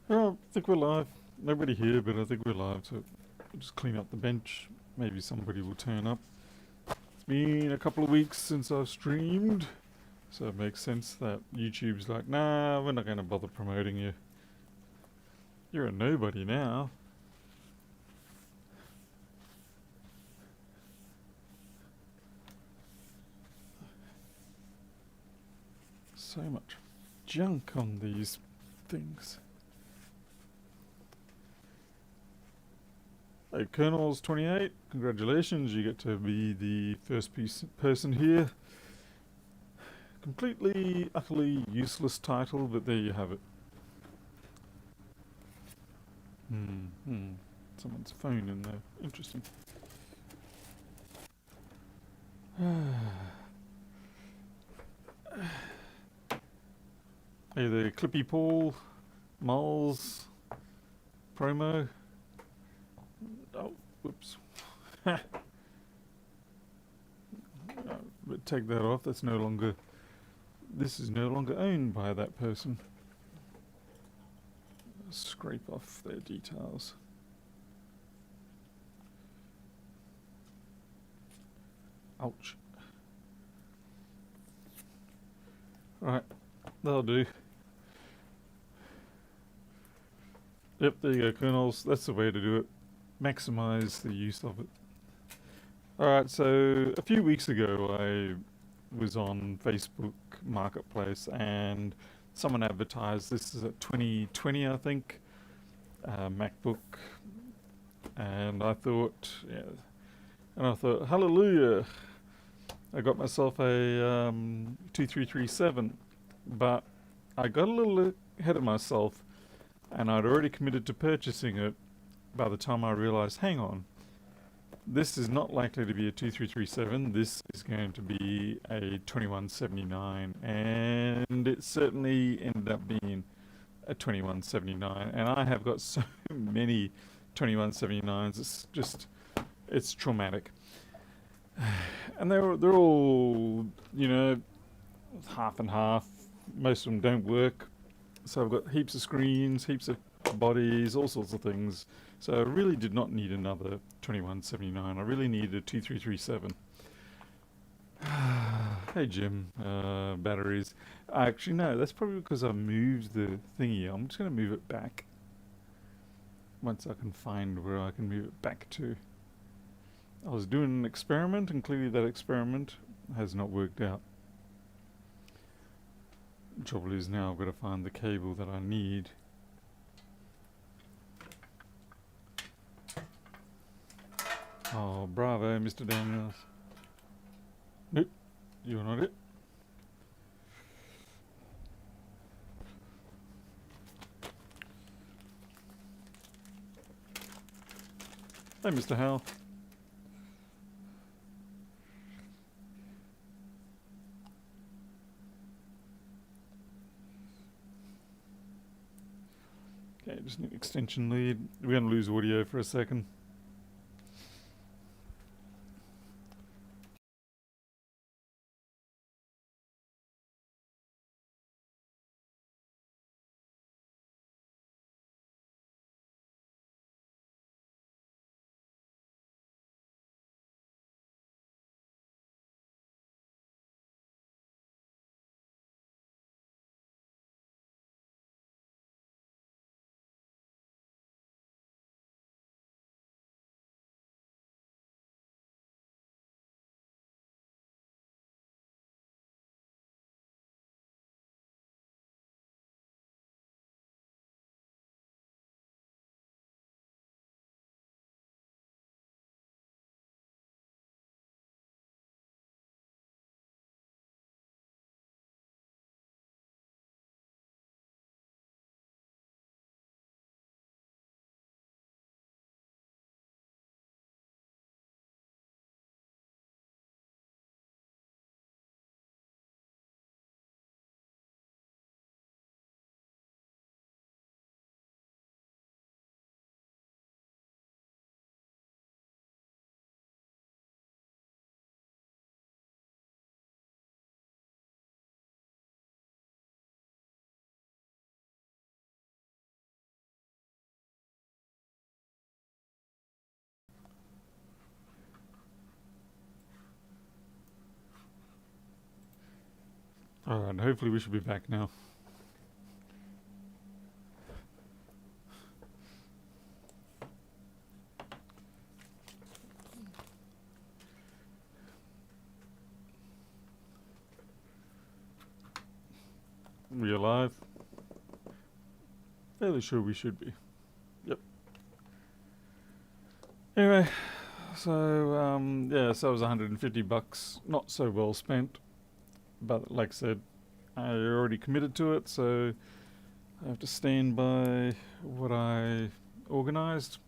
Oh, I think we're live. Nobody here, but I think we're live, so we'll just clean up the bench. Maybe somebody will turn up. It's been a couple of weeks since I've streamed, so it makes sense that YouTube's like, nah, we're not going to bother promoting you. You're a nobody now. So much junk on these things. Hey, Colonel's 28. Congratulations, you get to be the first person here. Completely, utterly useless title, but there you have it. Hmm. Someone's phone in there. Interesting. Hey there, Clippy Paul, Moles, promo. Oh, whoops. But take that off. That's no longer. This is no longer owned by that person. Scrape off their details. Ouch. Right, that'll do. Yep, there you go, kernels. That's the way to do it. Maximize the use of it. Alright, so a few weeks ago I was on Facebook Marketplace and someone advertised this is a 2020, I think, MacBook. And I thought, yeah, and I thought, hallelujah, I got myself a 2337. But I got a little ahead of myself and I'd already committed to purchasing it by the time I realized, hang on, this is not likely to be a 2337. This is going to be a 2179. And it certainly ended up being a 2179. And I have got so many 2179s. It's just, it's traumatic. And they're all, half and half. Most of them don't work. So I've got heaps of screens, heaps of bodies, all sorts of things. So I really did not need another 2179. I really needed a 2337. Hey Jim, batteries. Actually, no, that's probably because I moved the thingy. I'm just going to move it back once I can find where I can move it back to. I was doing an experiment, and clearly that experiment has not worked out. The trouble is now I've got to find the cable that I need. Oh, bravo, Mr. Daniels. Nope, you're not it. Hey, Mr. Hal. Okay, just need extension lead. We're going to lose audio for a second. Alright, hopefully we should be back now. We alive? Fairly sure we should be. Yep. Anyway, so yeah, so it was $150. Not so well spent, but like I said, I already committed to it, so I have to stand by what I organised.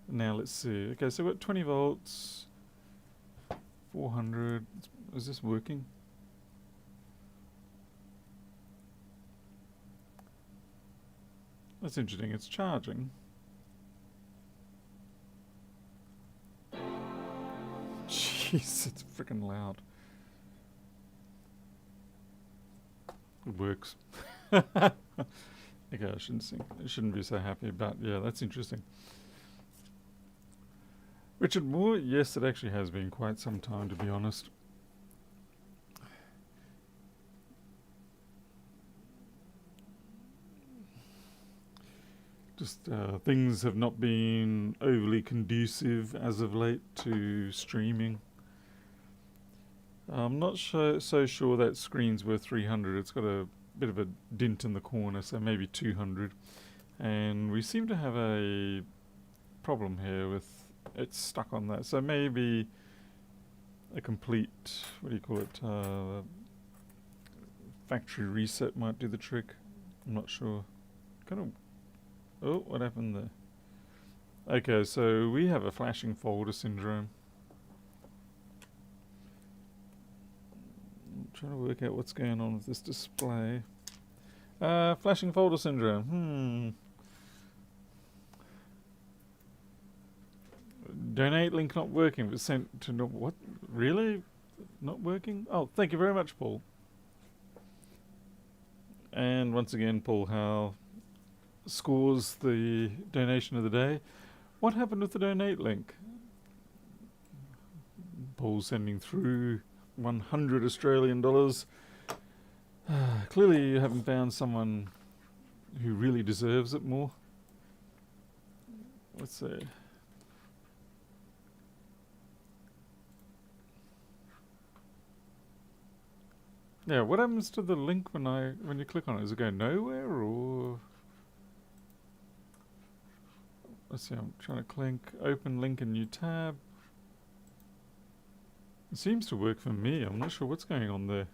Now let's see. Okay, so we've got 20 volts, 400. Is this working? That's interesting. It's charging. Jeez, it's freaking loud. It works. Okay, I shouldn't be so happy, but yeah, that's interesting. Richard Moore? Yes, it actually has been quite some time, to be honest. Just things have not been overly conducive as of late to streaming. I'm not so sure that screen's worth 300. It's got a bit of a dint in the corner, so maybe 200. And we seem to have a problem here with it's stuck on that. So maybe a complete, what do you call it, factory reset might do the trick. I'm not sure. Kind of. Oh, what happened there? Okay, so we have a flashing folder syndrome. I'm trying to work out what's going on with this display. Flashing folder syndrome. Donate link not working, but sent to what? Really? Not working? Oh, thank you very much, Paul. And once again, Paul Howe scores the donation of the day. What happened with the donate link? Paul sending through 100 Australian dollars. Clearly you haven't found someone who really deserves it more. Let's see. Yeah, what happens to the link when you click on it? Does it go nowhere, or let's see, I'm trying to click open link in new tab. It seems to work for me. I'm not sure what's going on there.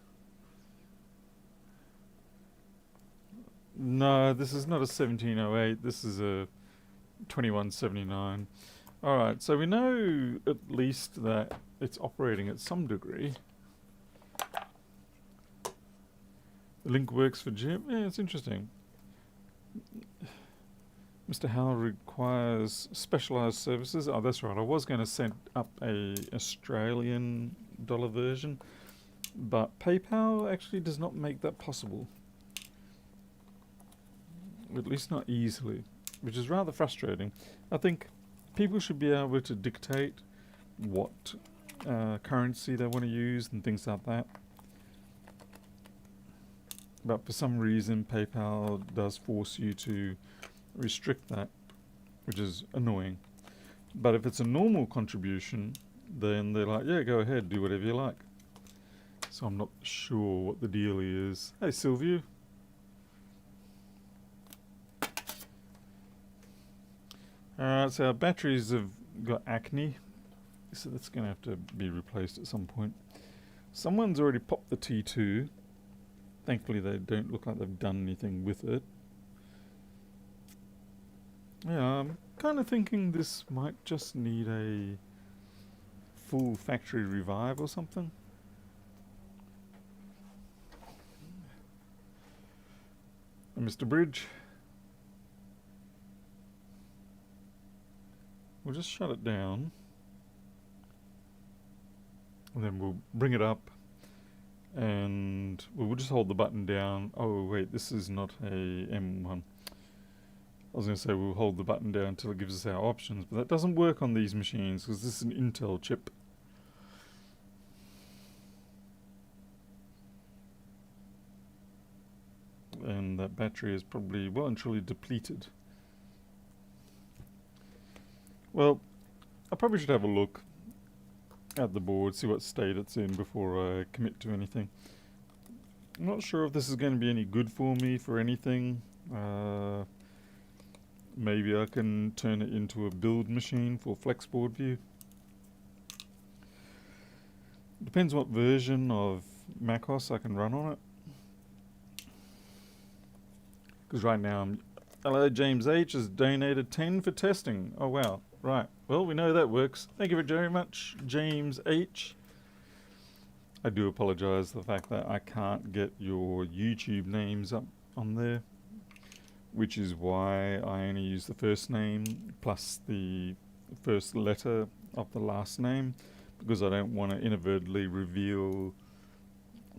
No, this is not a 1708. This is a 2179. Alright, so we know at least that it's operating at some degree. The link works for Jim. Yeah, it's interesting. Mr. Howe requires specialised services. Oh, that's right. I was going to set up a Australian dollar version, but PayPal actually does not make that possible. At least not easily, which is rather frustrating. I think people should be able to dictate what currency they want to use and things like that. But for some reason, PayPal does force you to restrict that, which is annoying. But if it's a normal contribution, then they're like, yeah, go ahead, do whatever you like. So I'm not sure what the deal is. Hey, Sylvia. Alright, so our batteries have got acne, so that's going to have to be replaced at some point. Someone's already popped the T2. Thankfully they don't look like they've done anything with it. Yeah, I'm kind of thinking this might just need a full factory revive or something. And Mr. Bridge. We'll just shut it down. And then we'll bring it up. And we'll just hold the button down. Oh wait, this is not a M1. I was going to say we'll hold the button down until it gives us our options, but that doesn't work on these machines because this is an Intel chip. and that battery is probably well and truly depleted. Well, I probably should have a look at the board, see what state it's in before I commit to anything. I'm not sure if this is going to be any good for me for anything. Maybe I can turn it into a build machine for Flexboard View. Depends what version of macOS I can run on it. Because right now hello, James H has donated 10 for testing. Oh wow, right. Well, we know that works. Thank you very much, James H. I do apologise for the fact that I can't get your YouTube names up on there, which is why I only use the first name plus the first letter of the last name, because I don't want to inadvertently reveal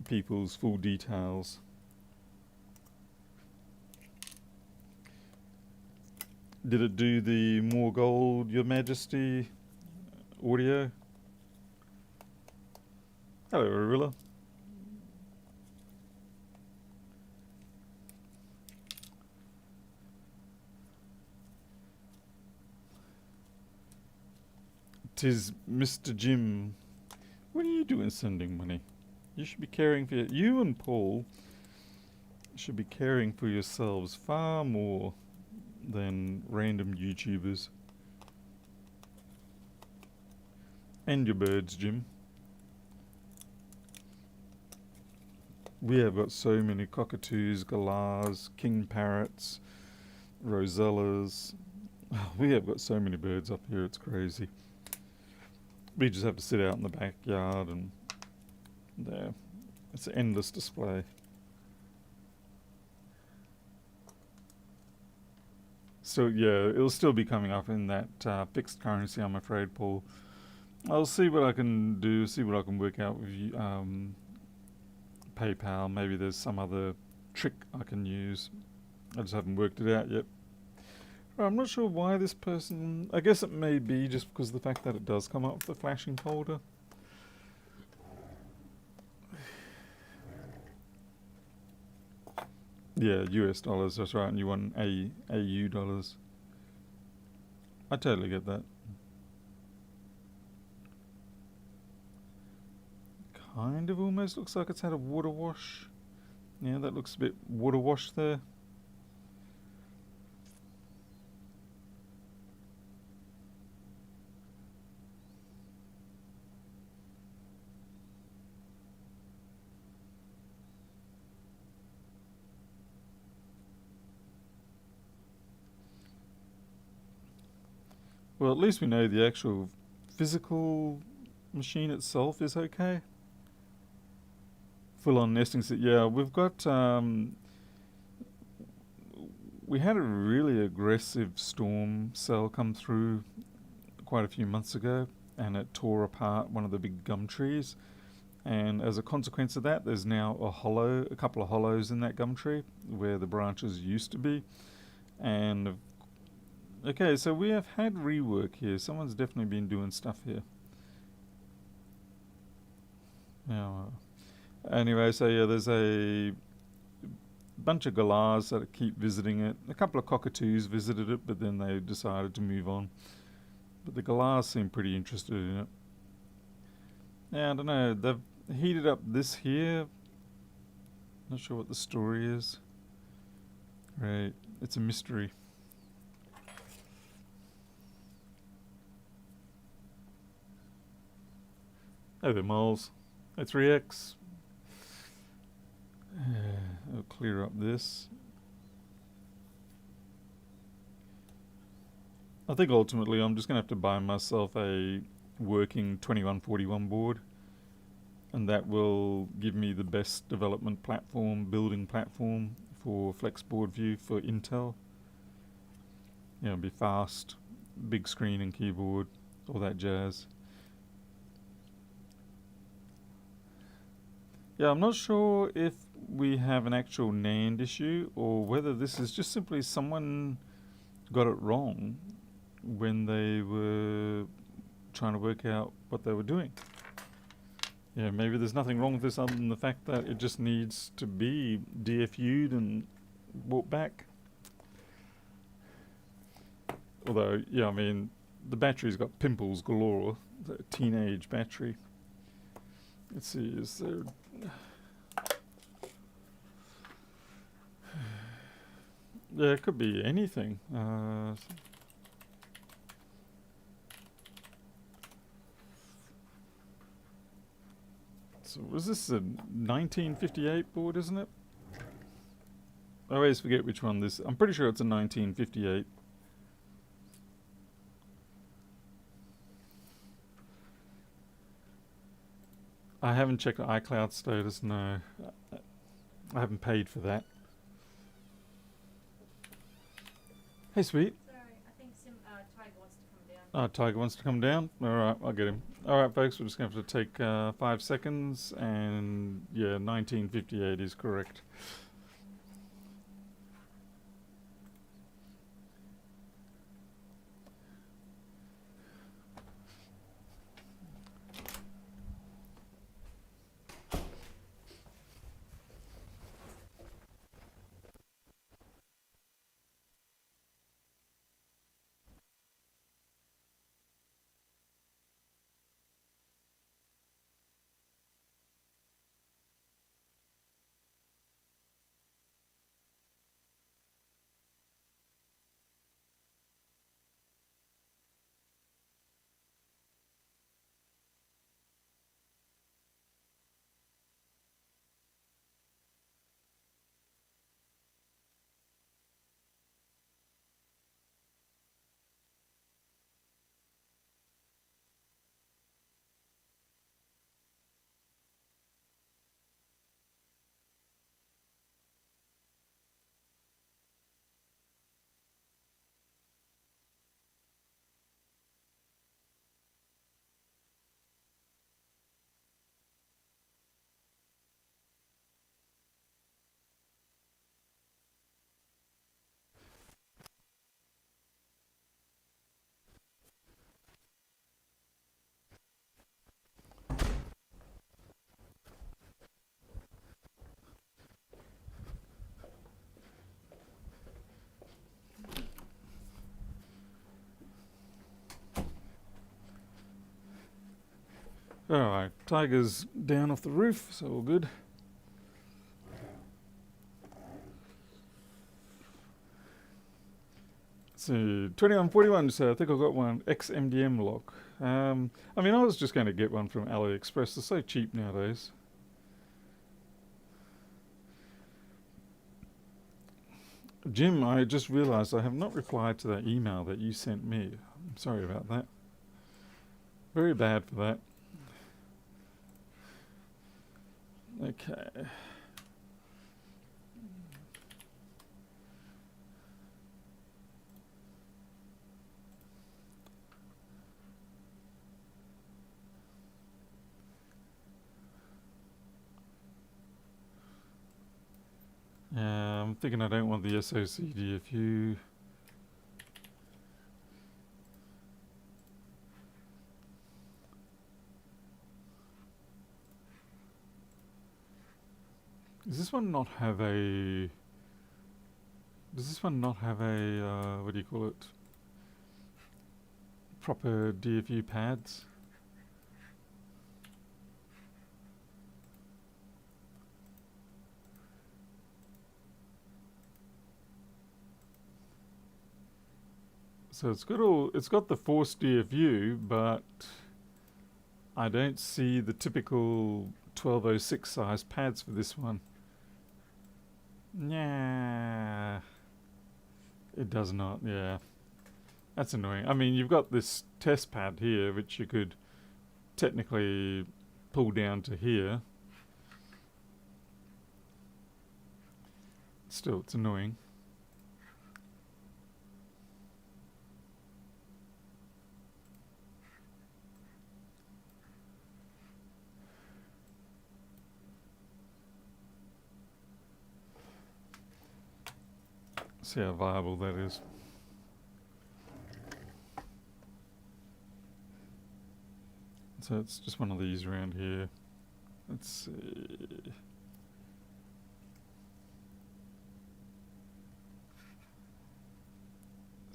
people's full details. Did it do the more gold, Your Majesty audio? Hello, Arilla. Tis Mr. Jim. What are you doing sending money? You should be caring for you and Paul should be caring for yourselves far more than random YouTubers. And your birds, Jim. We have got so many cockatoos, galahs, king parrots, rosellas. We have got so many birds up here, it's crazy. We just have to sit out in the backyard and there. It's an endless display. So yeah, it'll still be coming up in that fixed currency, I'm afraid, Paul. I'll see what I can do, see what I can work out with you, PayPal. Maybe there's some other trick I can use. I just haven't worked it out yet. I'm not sure why this person... I guess it may be just because of the fact that it does come up with the flashing folder. Yeah, US dollars, that's right, and you want AU dollars. I totally get that. Kind of almost looks like it's had a water wash. Yeah, that looks a bit water washed there. Well, at least we know the actual physical machine itself is okay. Full-on nesting set. Yeah, we've got... we had a really aggressive storm cell come through quite a few months ago, and it tore apart one of the big gum trees. And as a consequence of that, there's now a couple of hollows in that gum tree where the branches used to be. And okay, so we have had rework here. Someone's definitely been doing stuff here. Now, anyway, so yeah, there's a bunch of galahs that keep visiting it. A couple of cockatoos visited it, but then they decided to move on. But the galahs seem pretty interested in it. Yeah, I don't know. They've heated up this here. Not sure what the story is. Right, it's a mystery. Hey there, moles. Hey, 3X. I'll clear up this. I think ultimately I'm just going to have to buy myself a working 2141 board, and that will give me the best development platform, building platform for Flexboard View for Intel. You know, it'll be fast, big screen and keyboard, all that jazz. Yeah, I'm not sure if we have an actual NAND issue or whether this is just simply someone got it wrong when they were trying to work out what they were doing. Yeah, maybe there's nothing wrong with this other than the fact that it just needs to be DFU'd and walk back. Although, yeah, I mean, the battery's got pimples galore. The teenage battery. Let's see, is there... Yeah, it could be anything. So was this a 1958 board, isn't it? I always forget which one this... I'm pretty sure it's a 1958. I haven't checked iCloud status, no. I haven't paid for that. Hey, sweet. Sorry, I think Tiger wants to come down. Oh, Tiger wants to come down? Alright, I'll get him. Alright, folks, we're just going to have to take 5 seconds, and yeah, 1958 is correct. Alright, Tiger's down off the roof, so all good. So, 2141, so I think I've got one XMDM lock. I mean, I was just going to get one from AliExpress. They're so cheap nowadays. Jim, I just realised I have not replied to that email that you sent me. I'm sorry about that. Very bad for that. Okay. Yeah, I'm thinking I don't want the SOC DFU. Does this one not have a... Does this one not have a, what do you call it? Proper DFU pads? So it's got the forced DFU, but I don't see the typical 1206 size pads for this one. Nah. It does not, yeah. That's annoying. I mean, you've got this test pad here, which you could technically pull down to here. Still, it's annoying. See how viable that is. So it's just one of these around here. Let's see.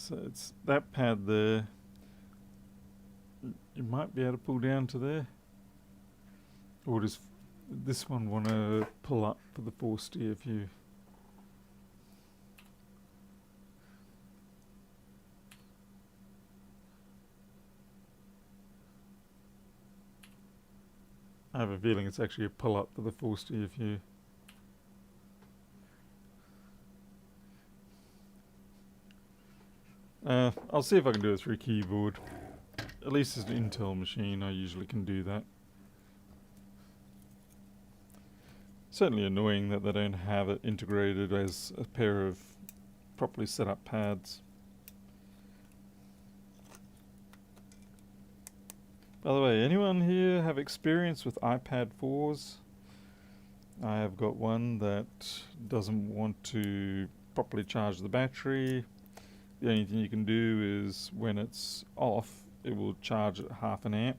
So it's that pad there. You might be able to pull down to there. Or does this one want to pull up for the force steer view? I have a feeling it's actually a pull up for the force steer view. I'll see if I can do it through keyboard. At least as an Intel machine, I usually can do that. Certainly annoying that they don't have it integrated as a pair of properly set up pads. By the way, anyone here have experience with iPad 4s? I have got one that doesn't want to properly charge the battery. The only thing you can do is when it's off, it will charge at half an amp.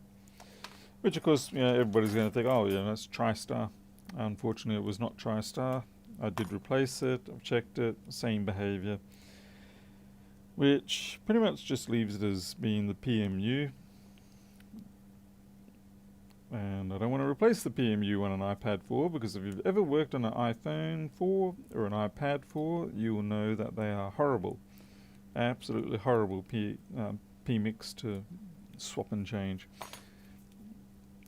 Which of course, you know, everybody's going to think, oh yeah, that's TriStar. Unfortunately, it was not TriStar. I did replace it, I've checked it, same behavior. Which pretty much just leaves it as being the PMU. And I don't want to replace the PMU on an iPad 4 because if you've ever worked on an iPhone 4 or an iPad 4, you will know that they are horrible. Absolutely horrible PMIX to swap and change.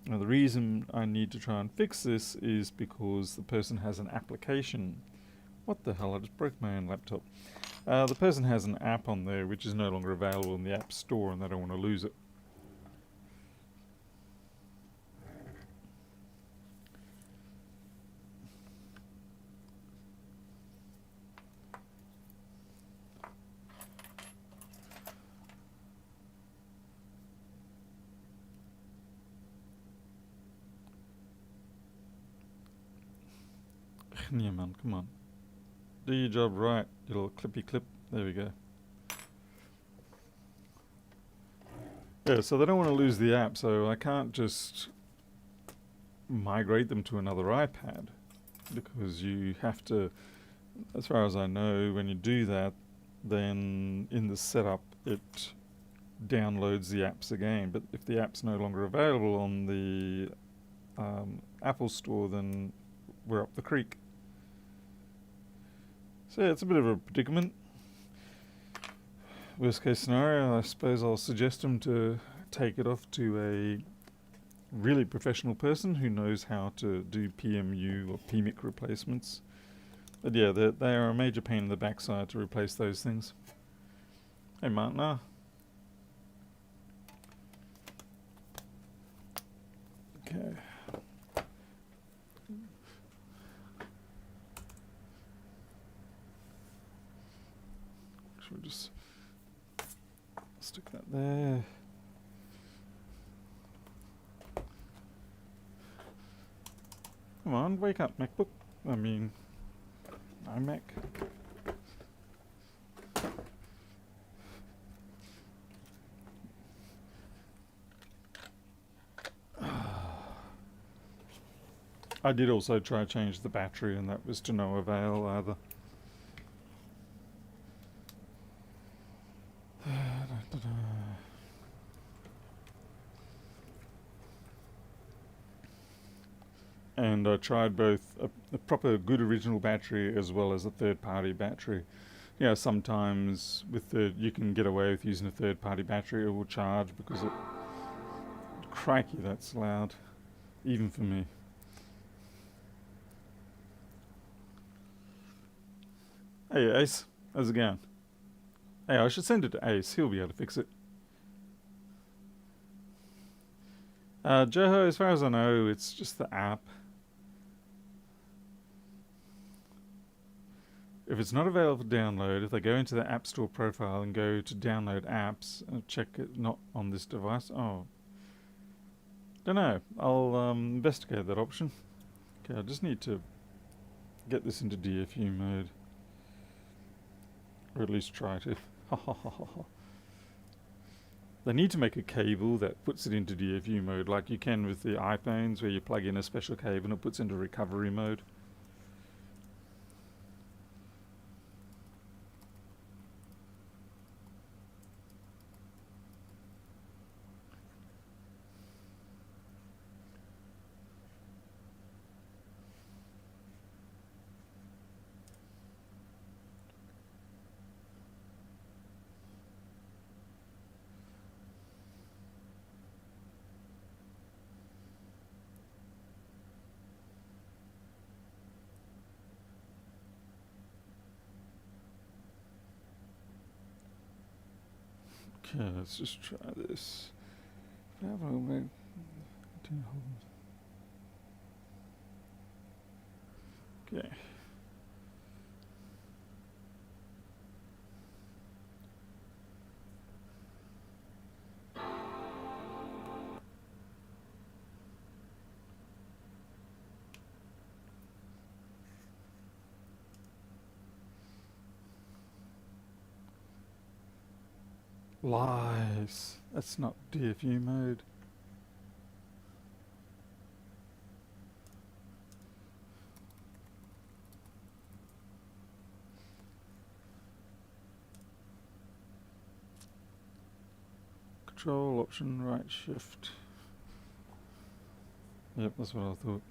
Now the reason I need to try and fix this is because the person has an application. What the hell, I just broke my own laptop. The person has an app on there which is no longer available in the App Store and they don't want to lose it. Yeah man, come on. Do your job right, you little clippy clip. There we go. Yeah, so they don't want to lose the app, so I can't just migrate them to another iPad. Because you have to, as far as I know, when you do that, then in the setup it downloads the apps again. But if the app's no longer available on the Apple Store, then we're up the creek. So yeah, it's a bit of a predicament. Worst case scenario, I suppose I'll suggest them to take it off to a really professional person who knows how to do PMU or PMIC replacements. But yeah, they are a major pain in the backside to replace those things. Hey Martin. Okay. Should we just stick that there? Come on, wake up, MacBook. I mean, iMac. I did also try to change the battery and that was to no avail either. And I tried both a proper good original battery as well as a third-party battery. You know, sometimes with you can get away with using a third-party battery, it will charge because it... Crikey, that's loud. Even for me. Hey Ace, how's it going? Hey, I should send it to Ace, he'll be able to fix it. Joho, as far as I know, it's just the app. If it's not available for download, if they go into the App Store profile and go to download apps, check it not on this device. Oh. Don't know. I'll investigate that option. Okay, I just need to get this into DFU mode. Or at least try to. They need to make a cable that puts it into DFU mode like you can with the iPhones where you plug in a special cable and it puts into recovery mode. Okay, let's just try this. Okay. Lies. That's not DFU mode. Control, option, right shift. Yep, that's what I thought.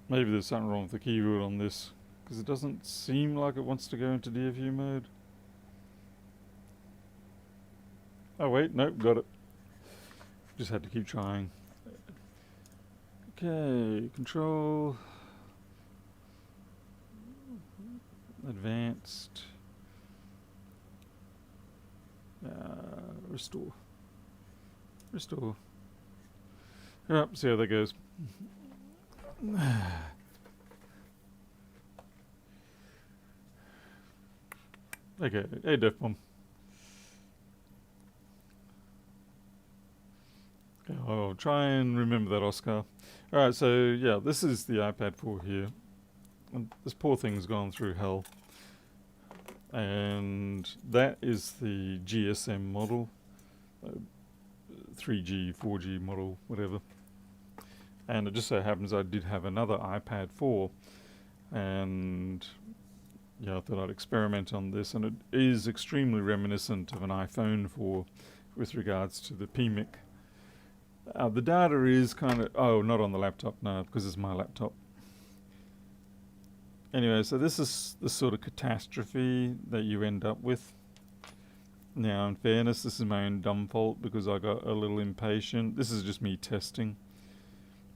Maybe there's something wrong with the keyboard on this, because it doesn't seem like it wants to go into DFU mode. Oh wait, nope, got it. Just had to keep trying. Okay, control, advanced, restore. Yep, see how that goes. Okay, hey Def Bomb. Okay, I'll try and remember that, Oscar. Alright, so yeah, this is the iPad 4 here. And this poor thing's gone through hell. And that is the GSM model. 3G, 4G model, whatever. And it just so happens I did have another iPad 4. And yeah, I thought I'd experiment on this. And it is extremely reminiscent of an iPhone 4 with regards to the PMIC. The data is kind of... Oh, not on the laptop, no, because it's my laptop. Anyway, so this is the sort of catastrophe that you end up with. Now, in fairness, this is my own dumb fault because I got a little impatient. This is just me testing.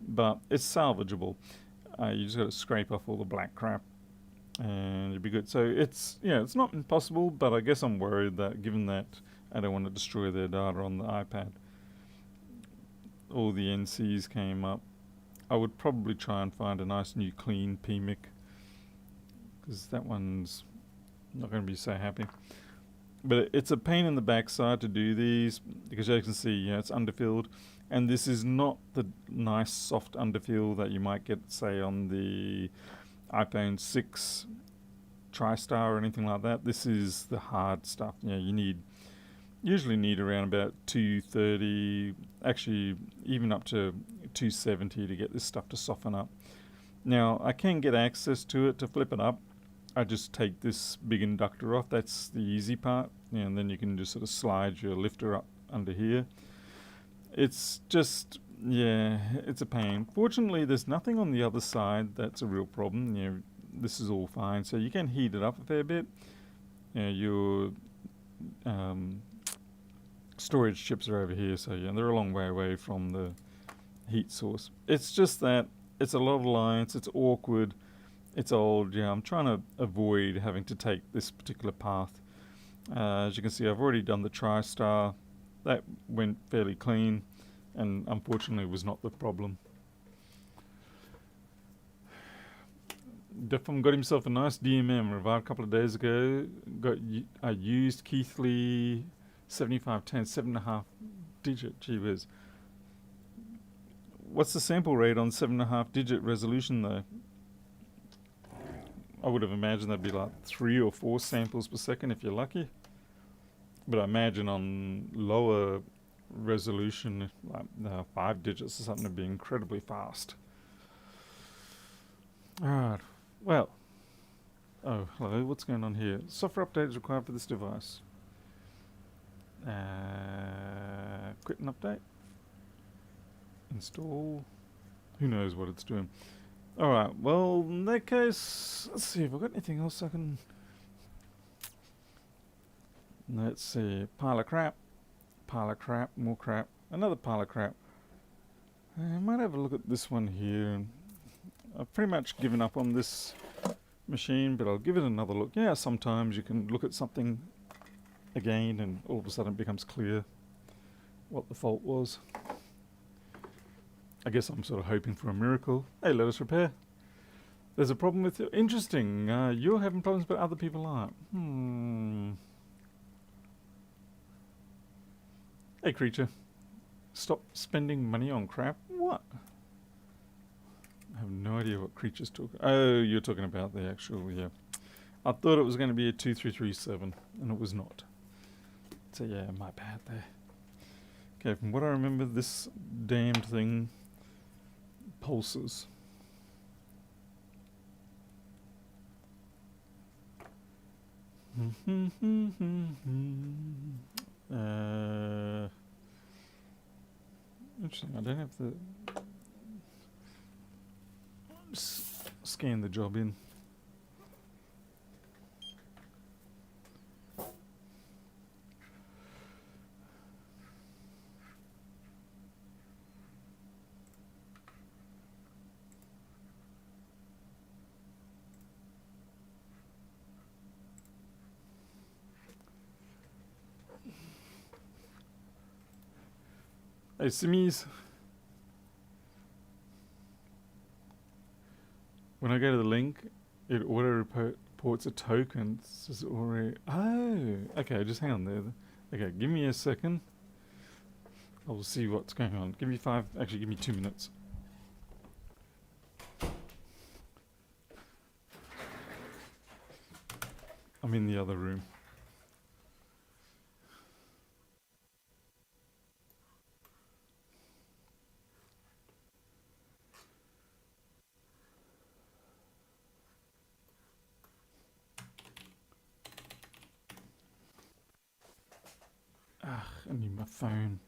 But it's salvageable. You just got to scrape off all the black crap and you'll be good. So it's, yeah, it's not impossible, but I guess I'm worried that given that I don't want to destroy their data on the iPad, all the NCs came up. I would probably try and find a nice new clean PMIC because that one's not going to be so happy. But it's a pain in the backside to do these because as you can see, you know, it's underfilled. And this is not the nice soft underfill that you might get, say, on the iPhone 6 TriStar or anything like that. This is the hard stuff. You know, you usually need around about 230, actually even up to 270 to get this stuff to soften up. Now, I can get access to it to flip it up. I just take this big inductor off. That's the easy part. And then you can just sort of slide your lifter up under here. It's just, yeah, it's a pain. Fortunately, there's nothing on the other side that's a real problem. You know, this is all fine. So you can heat it up a fair bit. You know, your storage chips are over here, so yeah, they're a long way away from the heat source. It's just that it's a lot of lines, it's awkward, it's old. Yeah, I'm trying to avoid having to take this particular path. As you can see, I've already done the TriStar. That went fairly clean and unfortunately was not the problem. Defum got himself a nice DMM revived a couple of days ago. I used Keithley 7510, 7.5 digit, gee whiz. What's the sample rate on 7.5 digit resolution though? I would have imagined that'd be like 3 or 4 samples per second if you're lucky. But I imagine on lower resolution, like 5 digits or something, would be incredibly fast. Alright, well. Oh, hello, what's going on here? Software update is required for this device. Quit and update. Install. Who knows what it's doing. Alright, well, in that case, let's see if I've got anything else I can... Let's see. Pile of crap. Pile of crap. More crap. Another pile of crap. I might have a look at this one here. I've pretty much given up on this machine, but I'll give it another look. Yeah, sometimes you can look at something again and all of a sudden it becomes clear what the fault was. I guess I'm sort of hoping for a miracle. Hey, let us repair. There's a problem with it. Interesting. You're having problems, but other people aren't. Hey, creature. Stop spending money on crap. What? I have no idea what creature's talking. Oh, you're talking about the actual, yeah. I thought it was going to be a 2337, and it was not. So yeah, my bad there. Okay, from what I remember, this damned thing pulses. Interesting, I don't have to scan the job in. Hey, Simmies. When I go to the link, it auto-reports a token. It says already. Oh, okay, just hang on there. Okay, give me a second. I'll see what's going on. Give me 2 minutes. I'm in the other room. I need my phone.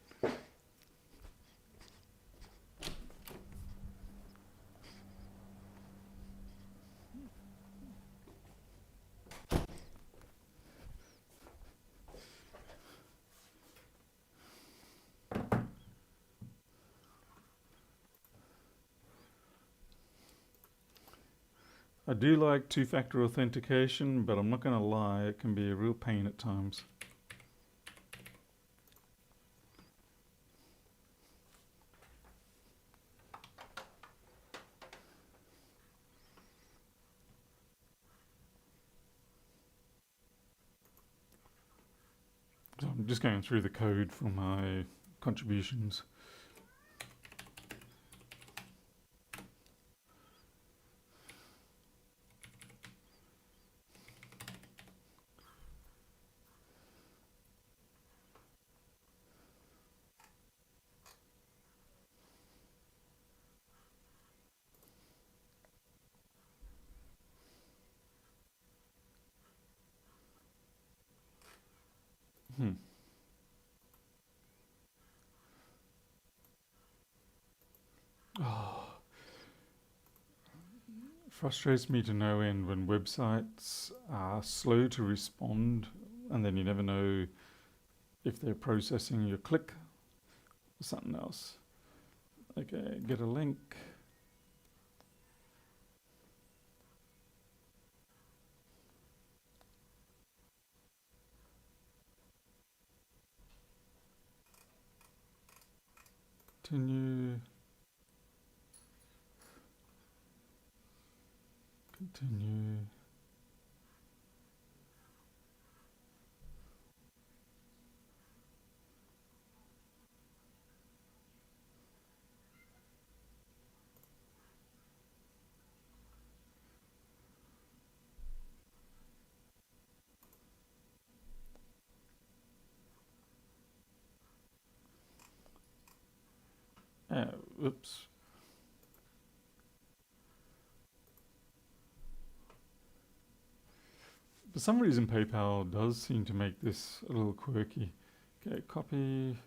I do like two-factor authentication, but I'm not going to lie, it can be a real pain at times. So I'm just going through the code for my contributions. Oh, frustrates me to no end when websites are slow to respond and then you never know if they're processing your click or something else. Okay, get a link. Continue. Continue. Oops. For some reason, PayPal does seem to make this a little quirky. Okay, copy.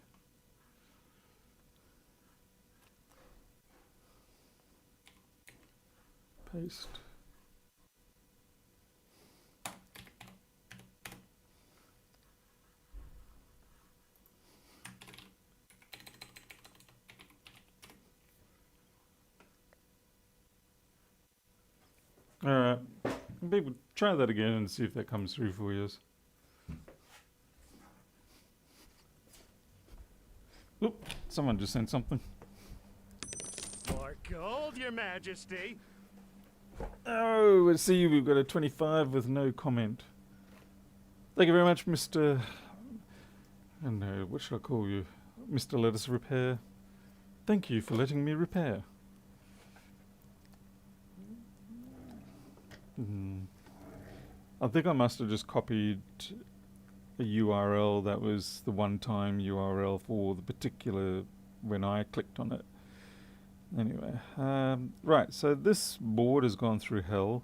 Paste. Alright. Maybe try that again and see if that comes through for you. Oop, someone just sent something. More gold, Your Majesty. Oh, let's see, we've got a 25 with no comment. Thank you very much, Mr. I don't know, what should I call you? Mr. Let Us Repair. Thank you for letting me repair. I think I must have just copied a URL that was the one-time URL for the particular when I clicked on it. Anyway, right, so this board has gone through hell,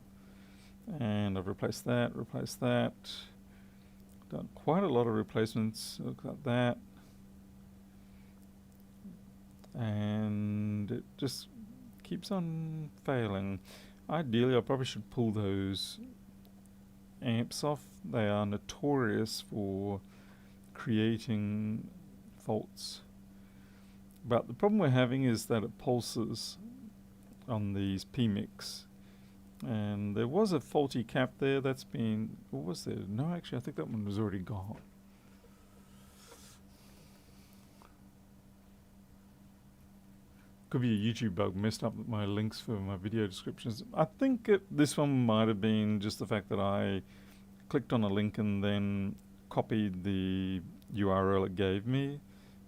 and I've replaced that, done quite a lot of replacements. Look at that, and it just keeps on failing. Ideally, I probably should pull those amps off. They are notorious for creating faults. But the problem we're having is that it pulses on these PMICs. And there was a faulty cap there that's been... What was there? No, actually, I think that one was already gone. Could be a YouTube bug, messed up my links for my video descriptions. I think this one might have been just the fact that I clicked on a link and then copied the URL it gave me,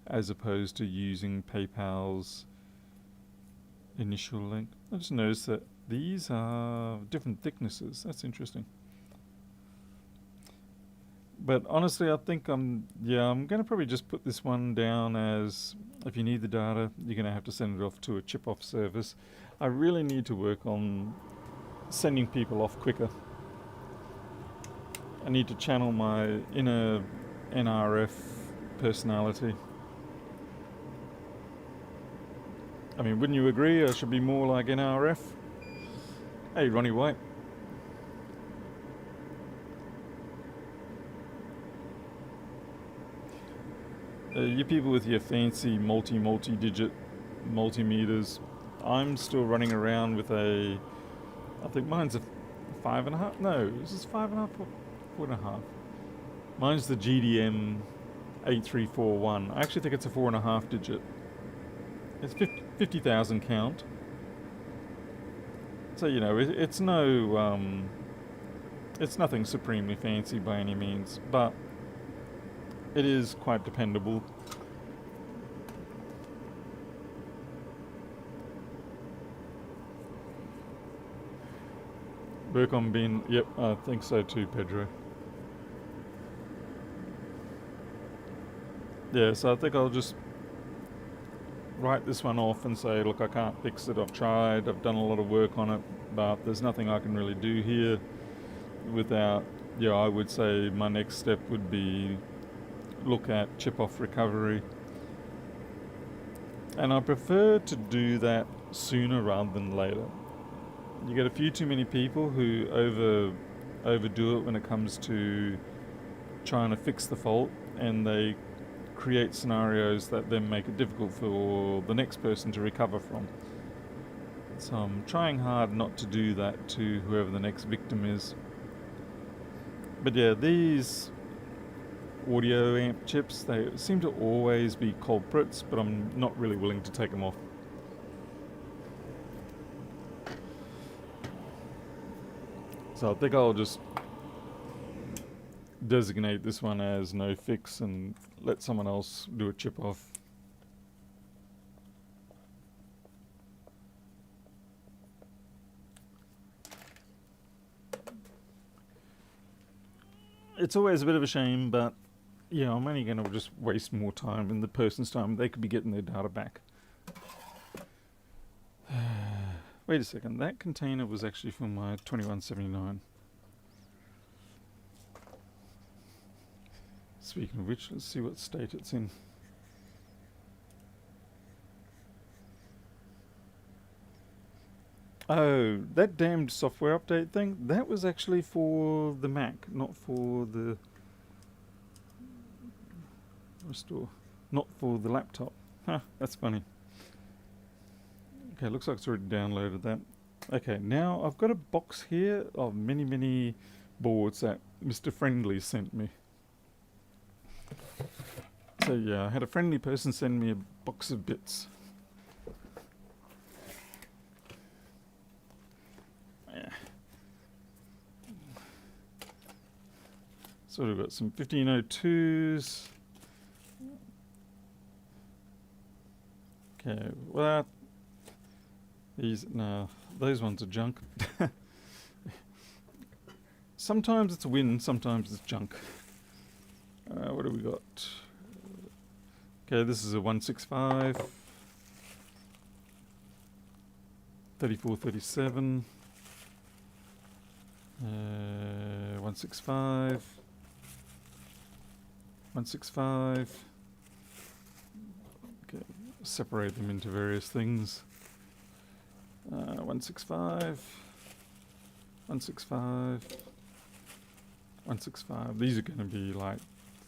as opposed to using PayPal's initial link. I just noticed that these are different thicknesses. That's interesting. But honestly, I think I'm going to probably just put this one down as, if you need the data, you're going to have to send it off to a chip-off service. I really need to work on sending people off quicker. I need to channel my inner NRF personality. I mean, wouldn't you agree I should be more like NRF? Hey, Ronnie White. You people with your fancy multi-digit multimeters, I'm still running around with a, I think mine's a 5.5, no, is this 5.5 or 4.5? Mine's the GDM 8341. I actually think it's a 4.5 digit. It's 50,000 count. So, you know, it's no, it's nothing supremely fancy by any means, but it is quite dependable. Work on being, yep, I think so too, Pedro. Yeah, so I think I'll just write this one off and say, look, I can't fix it. I've tried, I've done a lot of work on it, but there's nothing I can really do here without, yeah, I would say my next step would be look at chip-off recovery. And I prefer to do that sooner rather than later. You get a few too many people who overdo it when it comes to trying to fix the fault, and they create scenarios that then make it difficult for the next person to recover from. So I'm trying hard not to do that to whoever the next victim is. But yeah, these audio amp chips, they seem to always be culprits, but I'm not really willing to take them off. So I think I'll just designate this one as no fix and let someone else do a chip off. It's always a bit of a shame, but yeah, I'm only going to just waste more time in the person's time. They could be getting their data back. Wait a second, that container was actually for my 2179. Speaking of which, let's see what state it's in. Oh, that damned software update thing, that was actually for the Mac, not for the restore, not for the laptop. Huh, that's funny. Okay, looks like it's already downloaded that. Okay, now I've got a box here of many boards that Mr. Friendly sent me. So yeah, I had a friendly person send me a box of bits. Yeah. So we've got some 1502s. Okay, well, those ones are junk. Sometimes it's a win, sometimes it's junk. What do we got? Okay, this is a 165, 3437, 165, 165. Okay, separate them into various things. 165, 165, 165. These are going to be like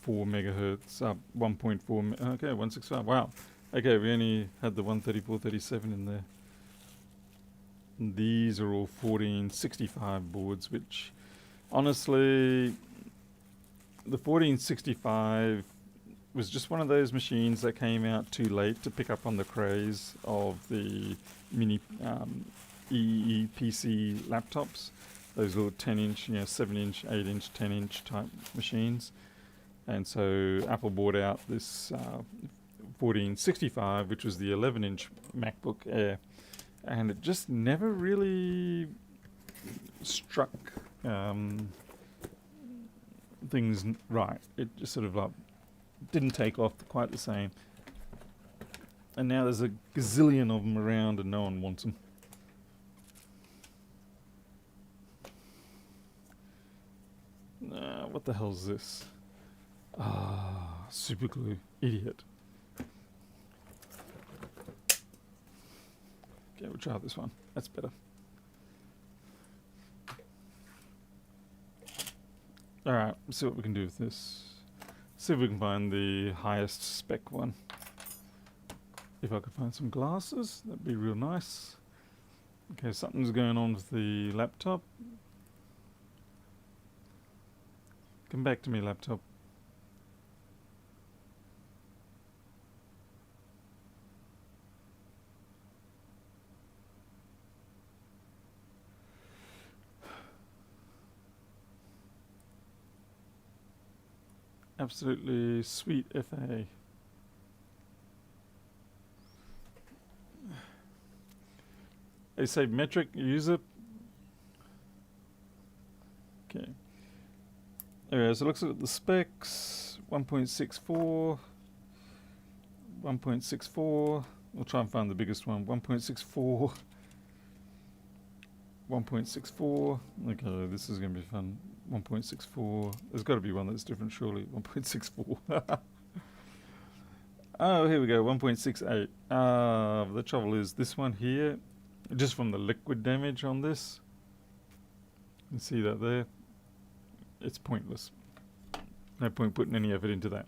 4 megahertz, 1.4. Okay, 165. Wow. Okay, we only had the 13437 in there. And these are all 1465 boards, which honestly, the 1465 was just one of those machines that came out too late to pick up on the craze of the mini EEPC laptops, those little 10-inch, 7-inch, 8-inch, 10-inch type machines. And so Apple bought out this 1465, which was the 11-inch MacBook Air, and it just never really struck things right. It just sort of like didn't take off quite the same. And now there's a gazillion of them around and no one wants them. What the hell is this? Super glue. Idiot. Okay, we'll try this one. That's better. Alright, let's see what we can do with this. See if we can find the highest spec one. If I could find some glasses, that'd be real nice. Okay, something's going on with the laptop. Come back to me, laptop. Absolutely sweet FA. They say metric user. Okay. Anyway, so let's look at the specs. 1.64. 1.64. We'll try and find the biggest one. 1.64. 1.64. Okay, this is going to be fun. 1.64. There's got to be one that's different, surely. 1.64. Oh, here we go. 1.68. The trouble is this one here, just from the liquid damage on this, you can see that there. It's pointless. No point putting any effort into that.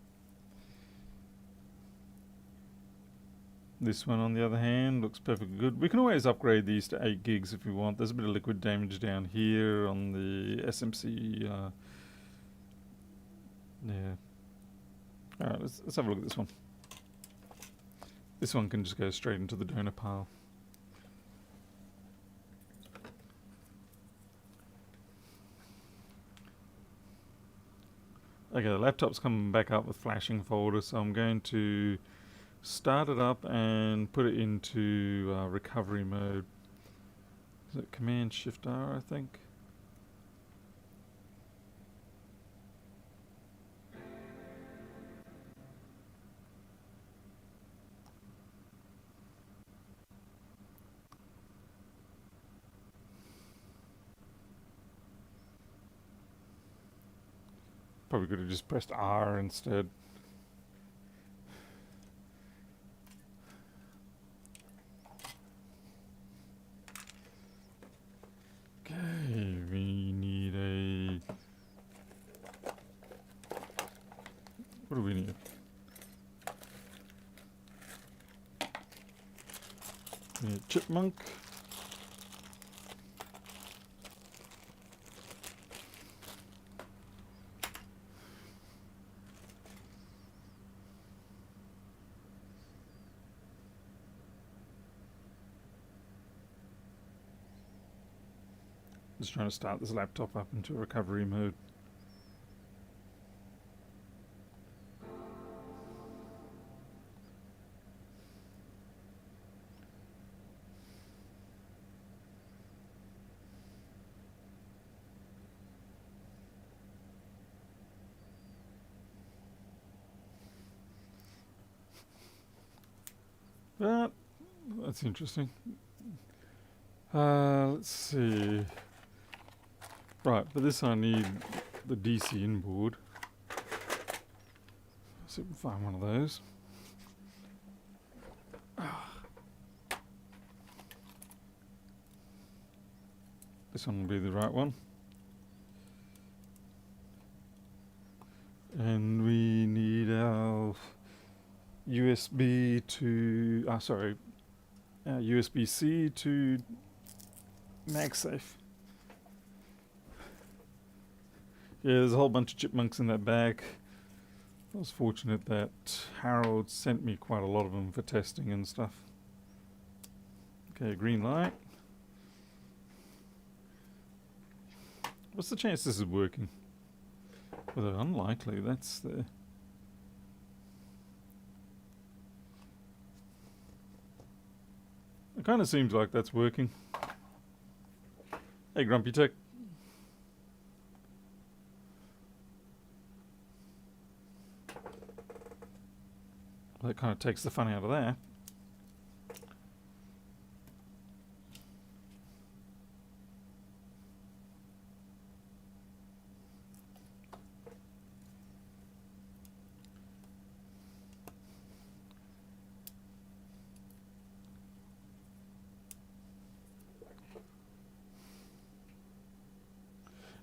This one, on the other hand, looks perfectly good. We can always upgrade these to 8 gigs if we want. There's a bit of liquid damage down here on the SMC. Yeah. Alright, let's have a look at this one. This one can just go straight into the donor pile. Okay, the laptop's coming back up with flashing folder, so I'm going to start it up and put it into recovery mode. Is it Command Shift R, I think? Probably could have just pressed R instead. Okay, we need a... What do we need? We need a chipmunk. Just trying to start this laptop up into recovery mode. But that's interesting. Let's see. Right, for this I need the DC inboard. See if we can find one of those. This one will be the right one. And we need our USB to, USB-C to MagSafe. Yeah, there's a whole bunch of chipmunks in that bag. I was fortunate that Harold sent me quite a lot of them for testing and stuff. Okay, green light. What's the chance this is working? Well, unlikely, that's the... It kind of seems like that's working. Hey, Grumpy Tech. That kind of takes the fun out of that.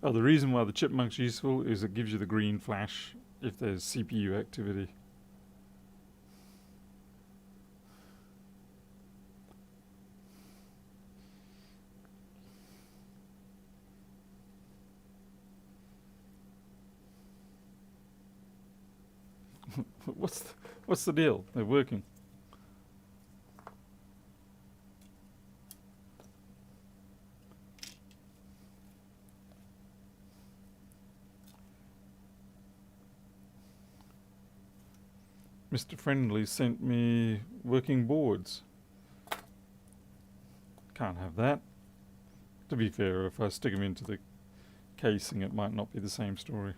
Oh, the reason why the chipmunk's useful is it gives you the green flash if there's CPU activity. What's the deal? They're working. Mr. Friendly sent me working boards. Can't have that. To be fair, if I stick them into the casing, it might not be the same story.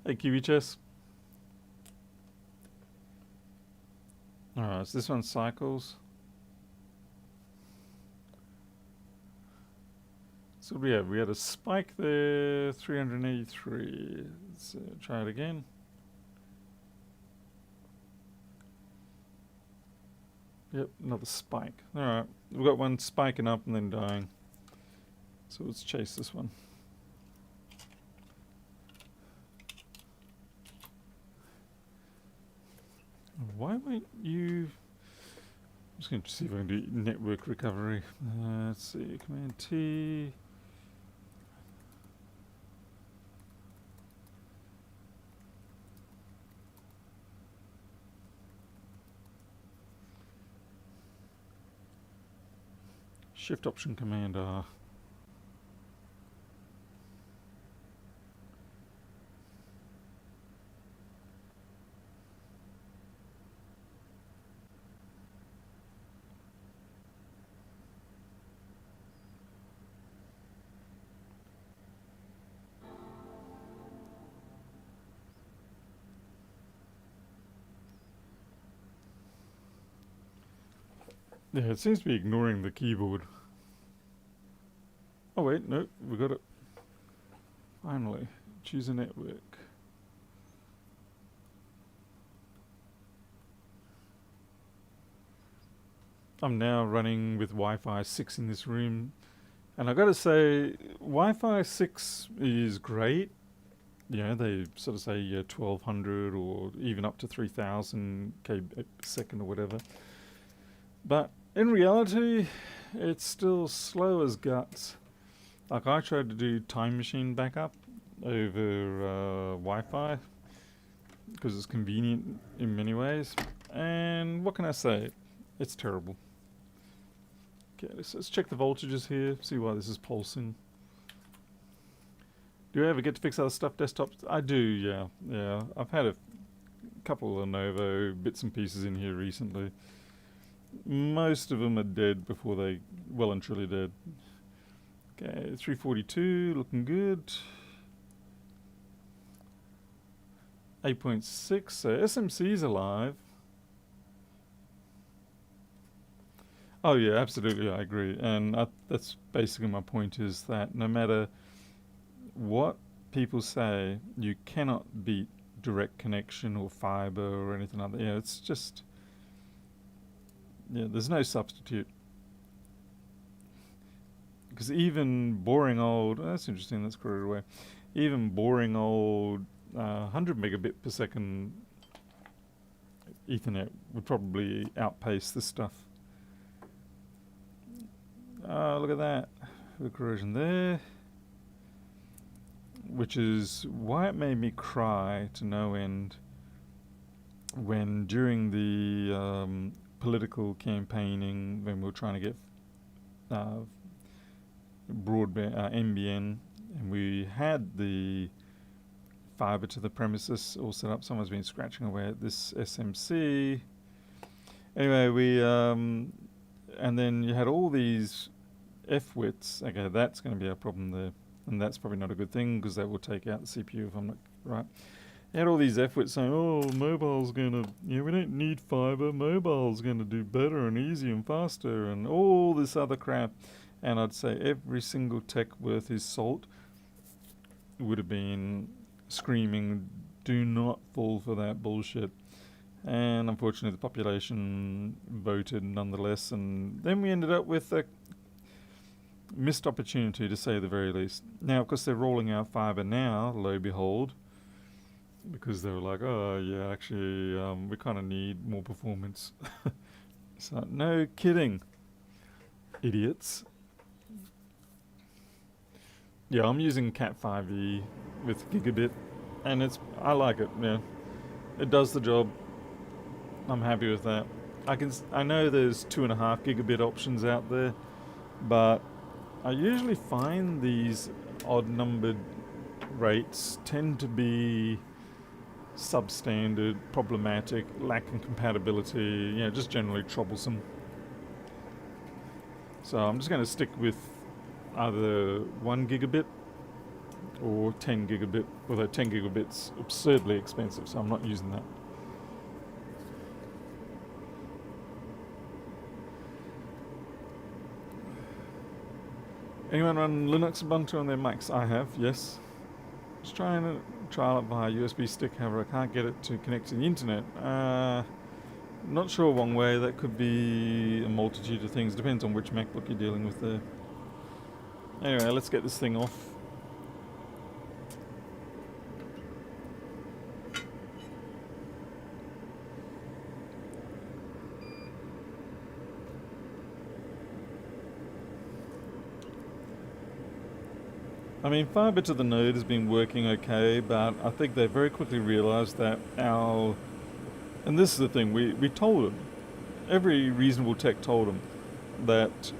Hey, Kiwi Chess. Alright, so this one cycles. So we had a spike there, 383. Let's try it again. Yep, another spike. Alright, we've got one spiking up and then dying. So let's chase this one. Why won't you... I'm just going to see if I can do network recovery. Let's see, Command T. Shift Option Command R. Yeah, it seems to be ignoring the keyboard. Oh wait, no, we got it. Finally, choose a network. I'm now running with Wi-Fi 6 in this room, and I gotta say, Wi-Fi 6 is great. You know, they sort of say 1200 or even up to 3000 kbps per second or whatever. But in reality, it's still slow as guts. Like I tried to do Time Machine backup over Wi-Fi because it's convenient in many ways, and what can I say? It's terrible. Okay, let's check the voltages here, see why this is pulsing. Do you ever get to fix other stuff desktops? I do, yeah. Yeah, I've had a couple of Lenovo bits and pieces in here recently. Most of them are dead before they, well and truly dead. Okay, 342, looking good. 8.6, so SMC's alive. Oh yeah, absolutely, I agree. And that's basically my point, is that no matter what people say, you cannot beat direct connection or fiber or anything like that. Yeah, it's just, yeah, there's no substitute. Because even boring old, that's interesting, that's carried away. Even boring old 100 megabit per second Ethernet would probably outpace this stuff. Look at that, the corrosion there. Which is why it made me cry to no end when during the political campaigning, when we were trying to get broadband NBN, and we had the fiber to the premises all set up. Someone's been scratching away at this SMC. Anyway, we and then you had all these F-widths. Okay, that's going to be a problem there. And that's probably not a good thing, because that will take out the CPU if I'm not right. You had all these F-widths saying, oh, mobile's going to, we don't need fiber, mobile's going to do better and easier and faster and all this other crap. And I'd say every single tech worth his salt would have been screaming, do not fall for that bullshit. And unfortunately the population voted nonetheless, and then we ended up with a missed opportunity, to say the very least. Now, of course, they're rolling out fiber now, lo behold, because they were like, oh, yeah, actually, we kind of need more performance. So, no kidding, idiots. Yeah, I'm using Cat 5e with gigabit, and I like it, yeah. It does the job. I'm happy with that. I know there's 2.5 gigabit options out there, but I usually find these odd-numbered rates tend to be substandard, problematic, lacking compatibility, just generally troublesome. So I'm just going to stick with either 1 gigabit or 10 gigabit, although 10 gigabit's absurdly expensive, so I'm not using that. Anyone run Linux Ubuntu on their mics? I have, yes. Just trying to trial it via USB stick, however I can't get it to connect to the internet. Not sure one way, that could be a multitude of things, depends on which MacBook you're dealing with there. Anyway, let's get this thing off. I mean, fiber to the node has been working okay, but I think they very quickly realized that and this is the thing, we told them, every reasonable tech told them, that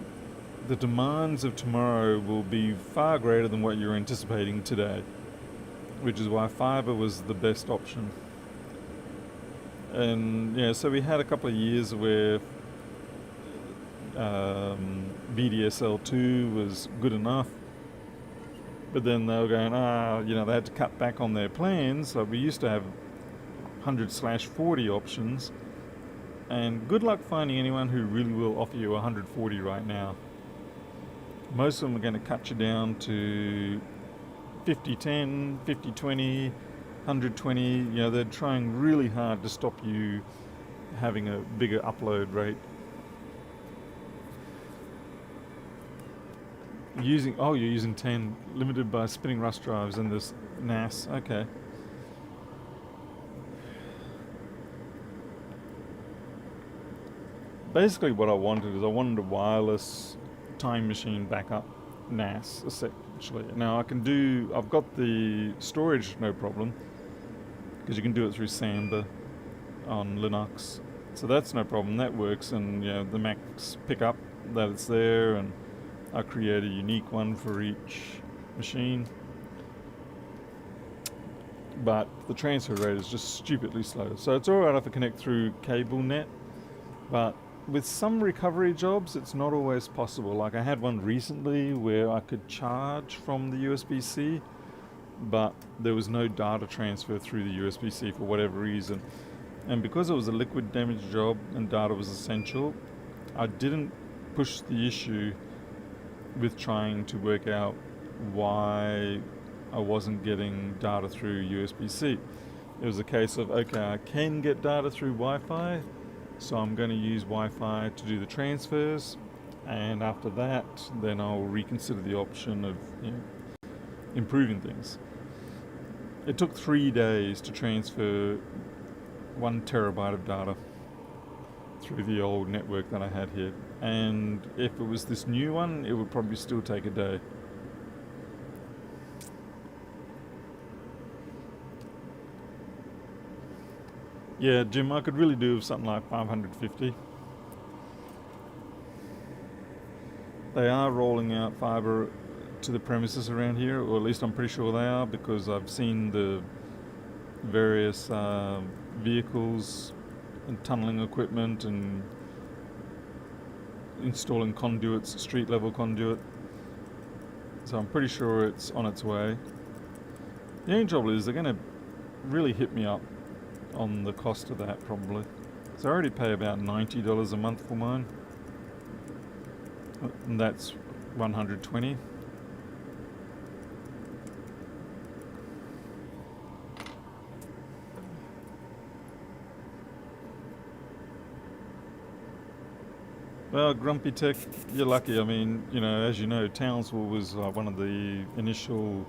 the demands of tomorrow will be far greater than what you're anticipating today, which is why fiber was the best option. And so we had a couple of years where VDSL2 was good enough, but then they were going, they had to cut back on their plans. So we used to have 100/40 options, and good luck finding anyone who really will offer you 140 right now. Most of them are going to cut you down to 50/10, 50/20, 120. They're trying really hard to stop you having a bigger upload rate. You're using 10, limited by spinning Rust drives and this NAS. Okay. Basically what I wanted is I wanted a wireless time machine backup NAS, essentially. Now I've got the storage, no problem, because you can do it through Samba on Linux. So that's no problem, that works, and the Macs pick up that it's there, and I create a unique one for each machine. But the transfer rate is just stupidly slow. So it's alright if I connect through cable net, but with some recovery jobs it's not always possible. Like I had one recently where I could charge from the USB-C, but there was no data transfer through the USB-C for whatever reason. And because it was a liquid damage job and data was essential, I didn't push the issue with trying to work out why I wasn't getting data through USB-C. It was a case of, okay, I can get data through Wi-Fi, so I'm going to use Wi-Fi to do the transfers, and after that, then I'll reconsider the option of improving things. It took 3 days to transfer 1 terabyte of data through the old network that I had here, and if it was this new one, it would probably still take a day. Yeah, Jim, I could really do with something like 550. They are rolling out fiber to the premises around here, or at least I'm pretty sure they are, because I've seen the various vehicles and tunneling equipment and installing conduits, street level conduit. So I'm pretty sure it's on its way. The only trouble is they're going to really hit me up on the cost of that, probably. So I already pay about $90 a month for mine, and that's 120. Well, Grumpy Tech, you're lucky. I mean, as you know, Townsville was one of the initial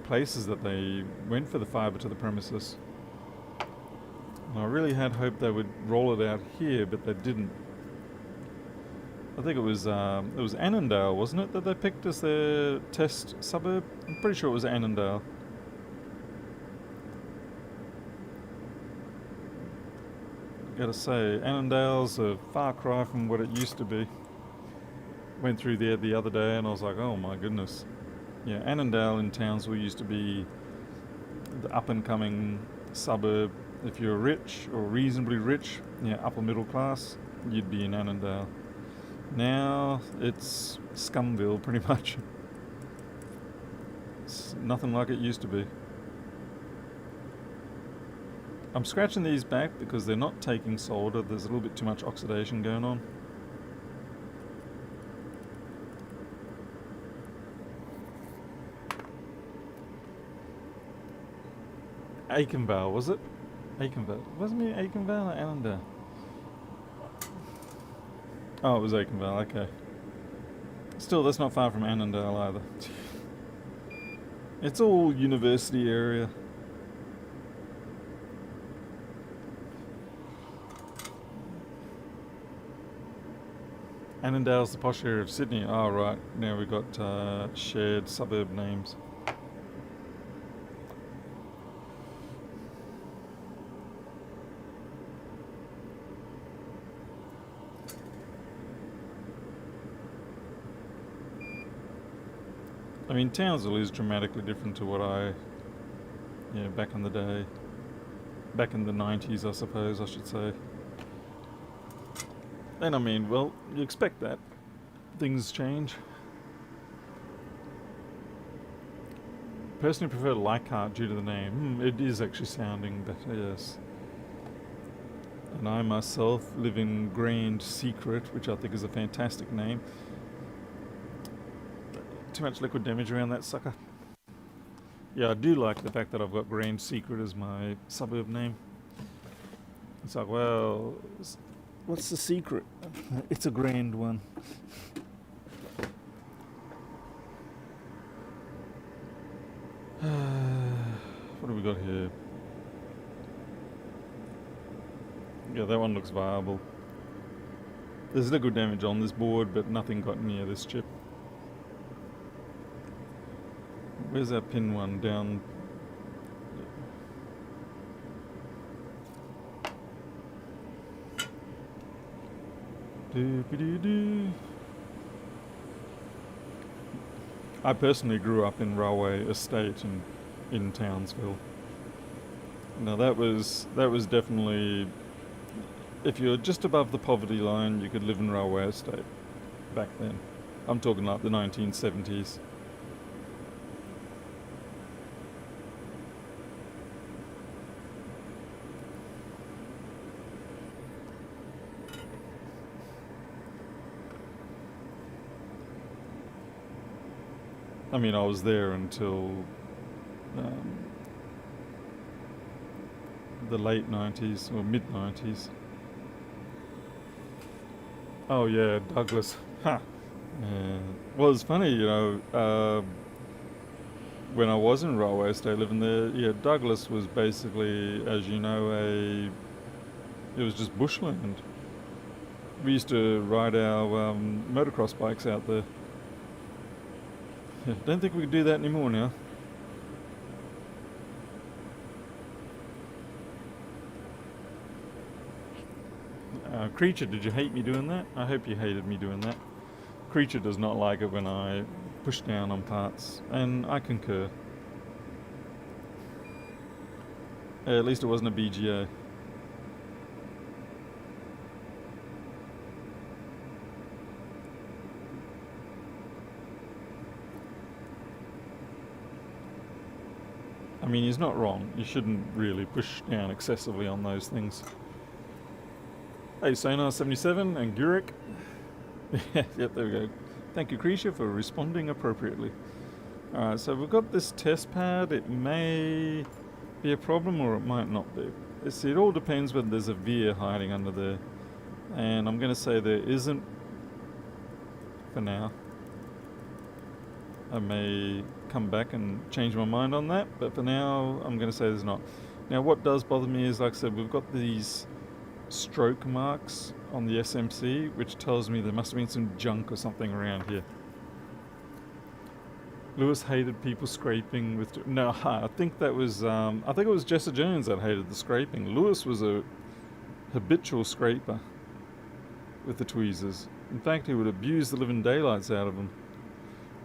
places that they went for the fiber to the premises. I really had hoped they would roll it out here, but they didn't. I think it was Annandale, wasn't it, that they picked as their test suburb? I'm pretty sure it was Annandale. Gotta say, Annandale's a far cry from what it used to be. Went through there the other day and I was like, oh my goodness. Yeah, Annandale in Townsville used to be the up and coming suburb. If you're rich or reasonably rich, upper middle class, you'd be in Annandale. Now it's Scumville, pretty much. It's nothing like it used to be. I'm scratching these back because they're not taking solder. There's a little bit too much oxidation going on. Aikenvale, was it? Aikenvale. Wasn't it Aikenvale or Annandale? Oh, it was Aikenvale, okay. Still, that's not far from Annandale either. It's all university area. Annandale's the posh area of Sydney. Oh, right. Now we've got shared suburb names. I mean, Townsville is dramatically different to what back in the day. Back in the 90s, I suppose I should say. And I mean, well, you expect that. Things change. Personally prefer Leichhardt due to the name. It is actually sounding better, yes. And I myself live in Grand Secret, which I think is a fantastic name. Too much liquid damage around that sucker. Yeah, I do like the fact that I've got Grand Secret as my suburb name. It's like, well, what's the secret? It's a grand one. What do we got here? Yeah, that one looks viable. There's liquid damage on this board, but nothing got near this chip. Where's that pin one? Down. Doop-a-doo-doo. I personally grew up in Railway Estate in Townsville. Now that was definitely, if you're just above the poverty line, you could live in Railway Estate back then. I'm talking like the 1970s. I mean, I was there until um, the late 90s or mid 90s. Oh yeah, Douglas. Ha. Yeah. Well, it's funny, when I was in Railway Estate living there, yeah, Douglas was basically, as you know, it was just bushland. We used to ride our motocross bikes out there. Yeah, don't think we could do that anymore now. Creature, did you hate me doing that? I hope you hated me doing that. Creature does not like it when I push down on parts, and I concur. At least it wasn't a BGA. I mean, he's not wrong. You shouldn't really push down excessively on those things. Hey, Sonar77 and Gurek. Yep, there we go. Thank you, Creature, for responding appropriately. Alright, so we've got this test pad. It may be a problem or it might not be. It all depends whether there's a veer hiding under there. And I'm going to say there isn't for now. I may come back and change my mind on that, but for now I'm going to say there's not. Now what does bother me is, like I said, we've got these stroke marks on the SMC, which tells me there must have been some junk or something around here. Lewis hated people scraping with... No, I think that was... I think it was Jessa Jones that hated the scraping. Lewis was a habitual scraper with the tweezers. In fact, he would abuse the living daylights out of them.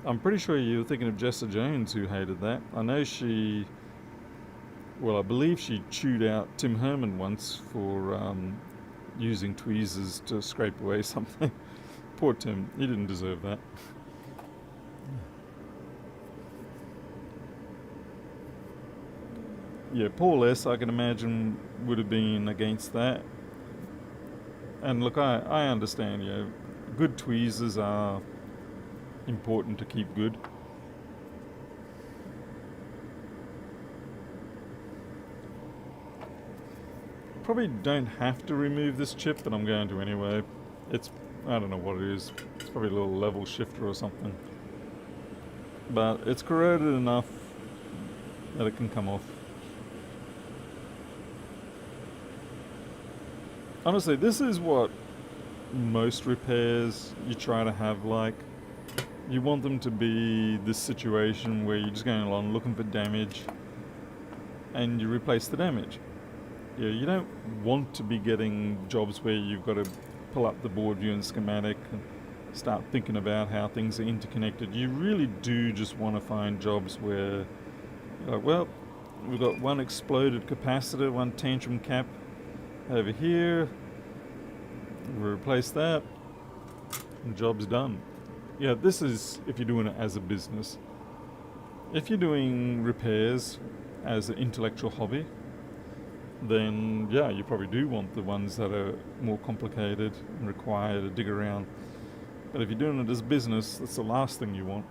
I'm pretty sure you were thinking of Jessa Jones who hated that. I know she... Well, I believe she chewed out Tim Herman once for using tweezers to scrape away something. Poor Tim, he didn't deserve that. Yeah, Paul S., I can imagine, would have been against that. And look, I understand, good tweezers are important to keep good. Probably don't have to remove this chip, but I'm going to anyway. I don't know what it is. It's probably a little level shifter or something. But it's corroded enough that it can come off. Honestly, this is what most repairs you try to have like. You want them to be this situation where you're just going along looking for damage and you replace the damage. Yeah, you don't want to be getting jobs where you've got to pull up the board view and schematic and start thinking about how things are interconnected. You really do just want to find jobs where, well, we've got one exploded capacitor, one tantrum cap over here. We'll replace that, and the job's done. Yeah, this is if you're doing it as a business. If you're doing repairs as an intellectual hobby, then yeah, you probably do want the ones that are more complicated and require to dig around. But if you're doing it as business, that's the last thing you want.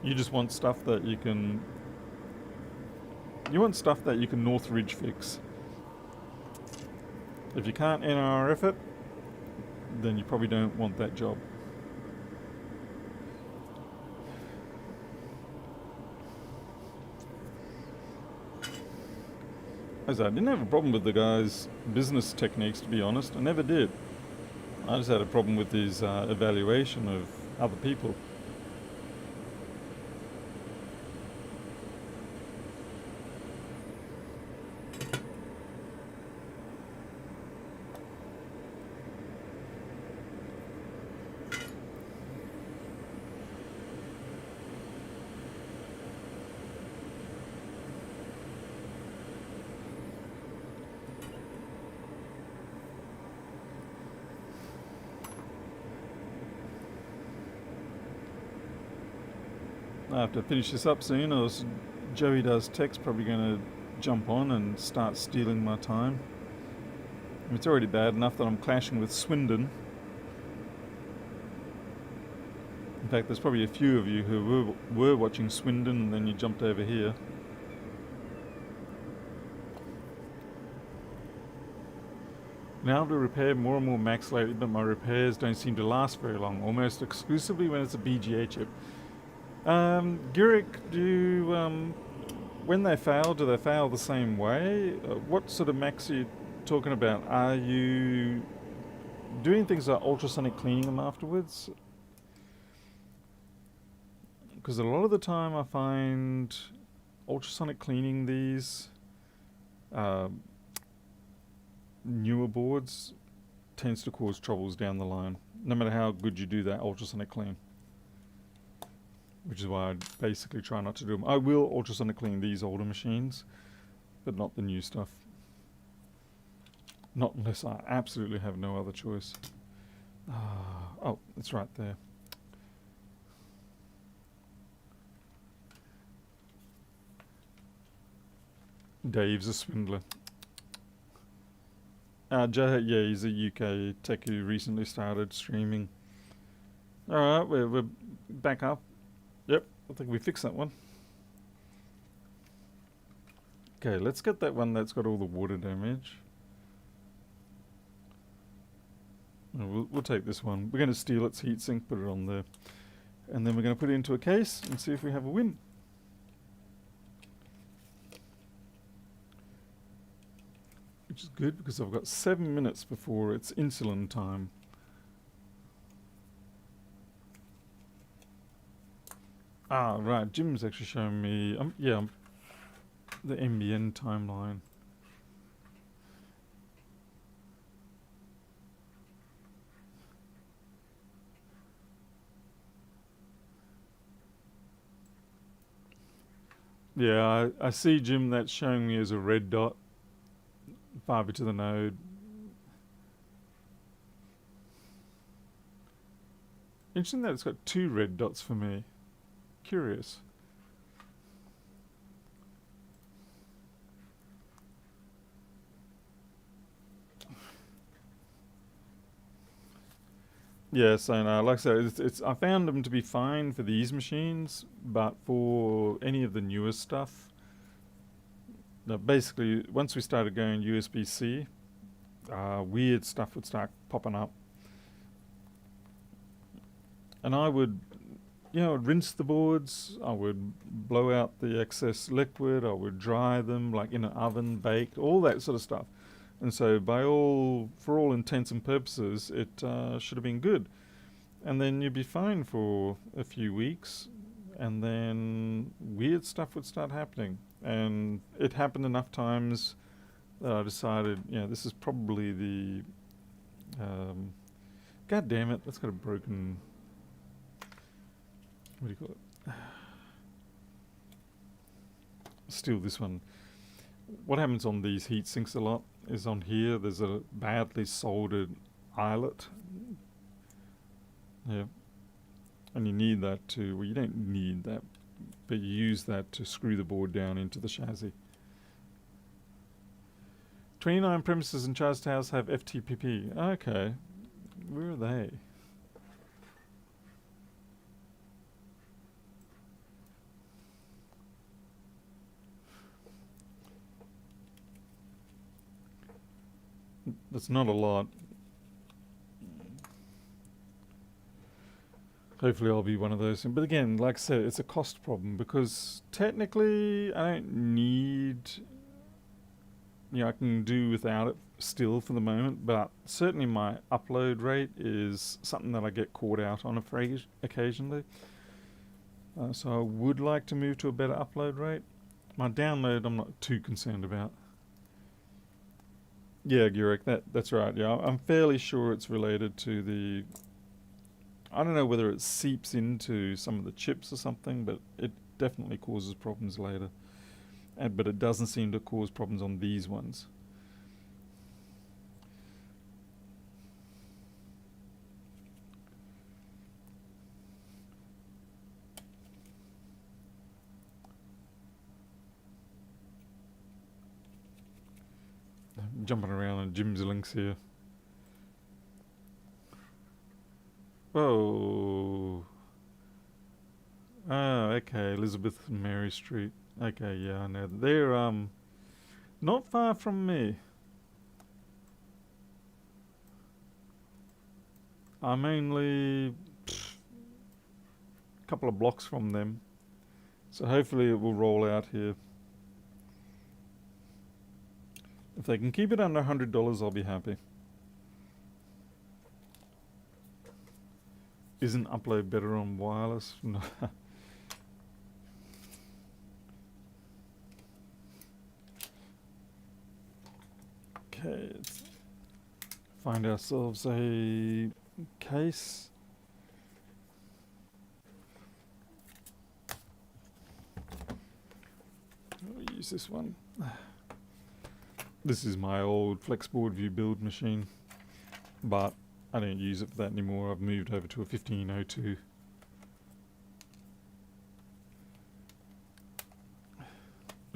You just want stuff that you can... You want stuff that you can Northridge fix. If you can't NRF it, then you probably don't want that job. As I didn't have a problem with the guy's business techniques, to be honest. I never did. I just had a problem with his evaluation of other people. I have to finish this up soon, or else Joey Does Tech's probably going to jump on and start stealing my time. I mean, it's already bad enough that I'm clashing with Swindon. In fact, there's probably a few of you who were watching Swindon and then you jumped over here. Now to repair more and more Macs lately, but my repairs don't seem to last very long, almost exclusively when it's a BGA chip. Gurik, when they fail, do they fail the same way? What sort of Macs are you talking about? Are you doing things like ultrasonic cleaning them afterwards? Because a lot of the time I find ultrasonic cleaning these newer boards tends to cause troubles down the line, no matter how good you do that ultrasonic clean. Which is why I basically try not to do them. I will ultrasonic clean these older machines, but not the new stuff. Not unless I absolutely have no other choice. Oh, it's right there. Dave's a swindler. Yeah, he's a UK tech who recently started streaming. Alright, we're back up. Yep, I think we fixed that one. Okay, let's get that one that's got all the water damage. We'll take this one. We're going to steal its heatsink, put it on there. And then we're going to put it into a case and see if we have a win. Which is good because I've got 7 minutes before it's insulin time. Ah, right. Jim's actually showing me, the MBN timeline. Yeah, I see, Jim, that's showing me as a red dot. Fiber to the node. Interesting that it's got 2 red dots for me. Curious. Yeah, so no, like I said, I found them to be fine for these machines, but for any of the newer stuff, basically, once we started going USB-C, weird stuff would start popping up. And I would, rinse the boards, I would blow out the excess liquid, I would dry them, like in an oven, baked, all that sort of stuff. And so for all intents and purposes, it should have been good. And then you'd be fine for a few weeks, and then weird stuff would start happening. And it happened enough times that I decided, this is probably the... God damn it, that's got a broken... What do you call it? Steal this one. What happens on these heat sinks a lot is on here there's a badly soldered eyelet. Yeah. And you need that to, well, you don't need that, but you use that to screw the board down into the chassis. 29 premises in Charles House have FTPP. Okay. Where are they? That's not a lot. Hopefully I'll be one of those. But again, like I said, it's a cost problem because technically I don't need... I can do without it still for the moment, but certainly my upload rate is something that I get caught out on occasionally. So I would like to move to a better upload rate. My download I'm not too concerned about. Yeah, Gurek, that's right. Yeah, I'm fairly sure it's related to the... I don't know whether it seeps into some of the chips or something, but it definitely causes problems later. But it doesn't seem to cause problems on these ones. jumping around on Jim's links here. Whoa. Oh, okay. Elizabeth and Mary Street. Okay, yeah, I know. They're not far from me. I'm only a couple of blocks from them. So hopefully it will roll out here. If they can keep it under $100, I'll be happy. Isn't upload better on wireless? No. Okay, let's find ourselves a case. I'll use this one. This is my old Flexboard View build machine, but I don't use it for that anymore. I've moved over to a 1502.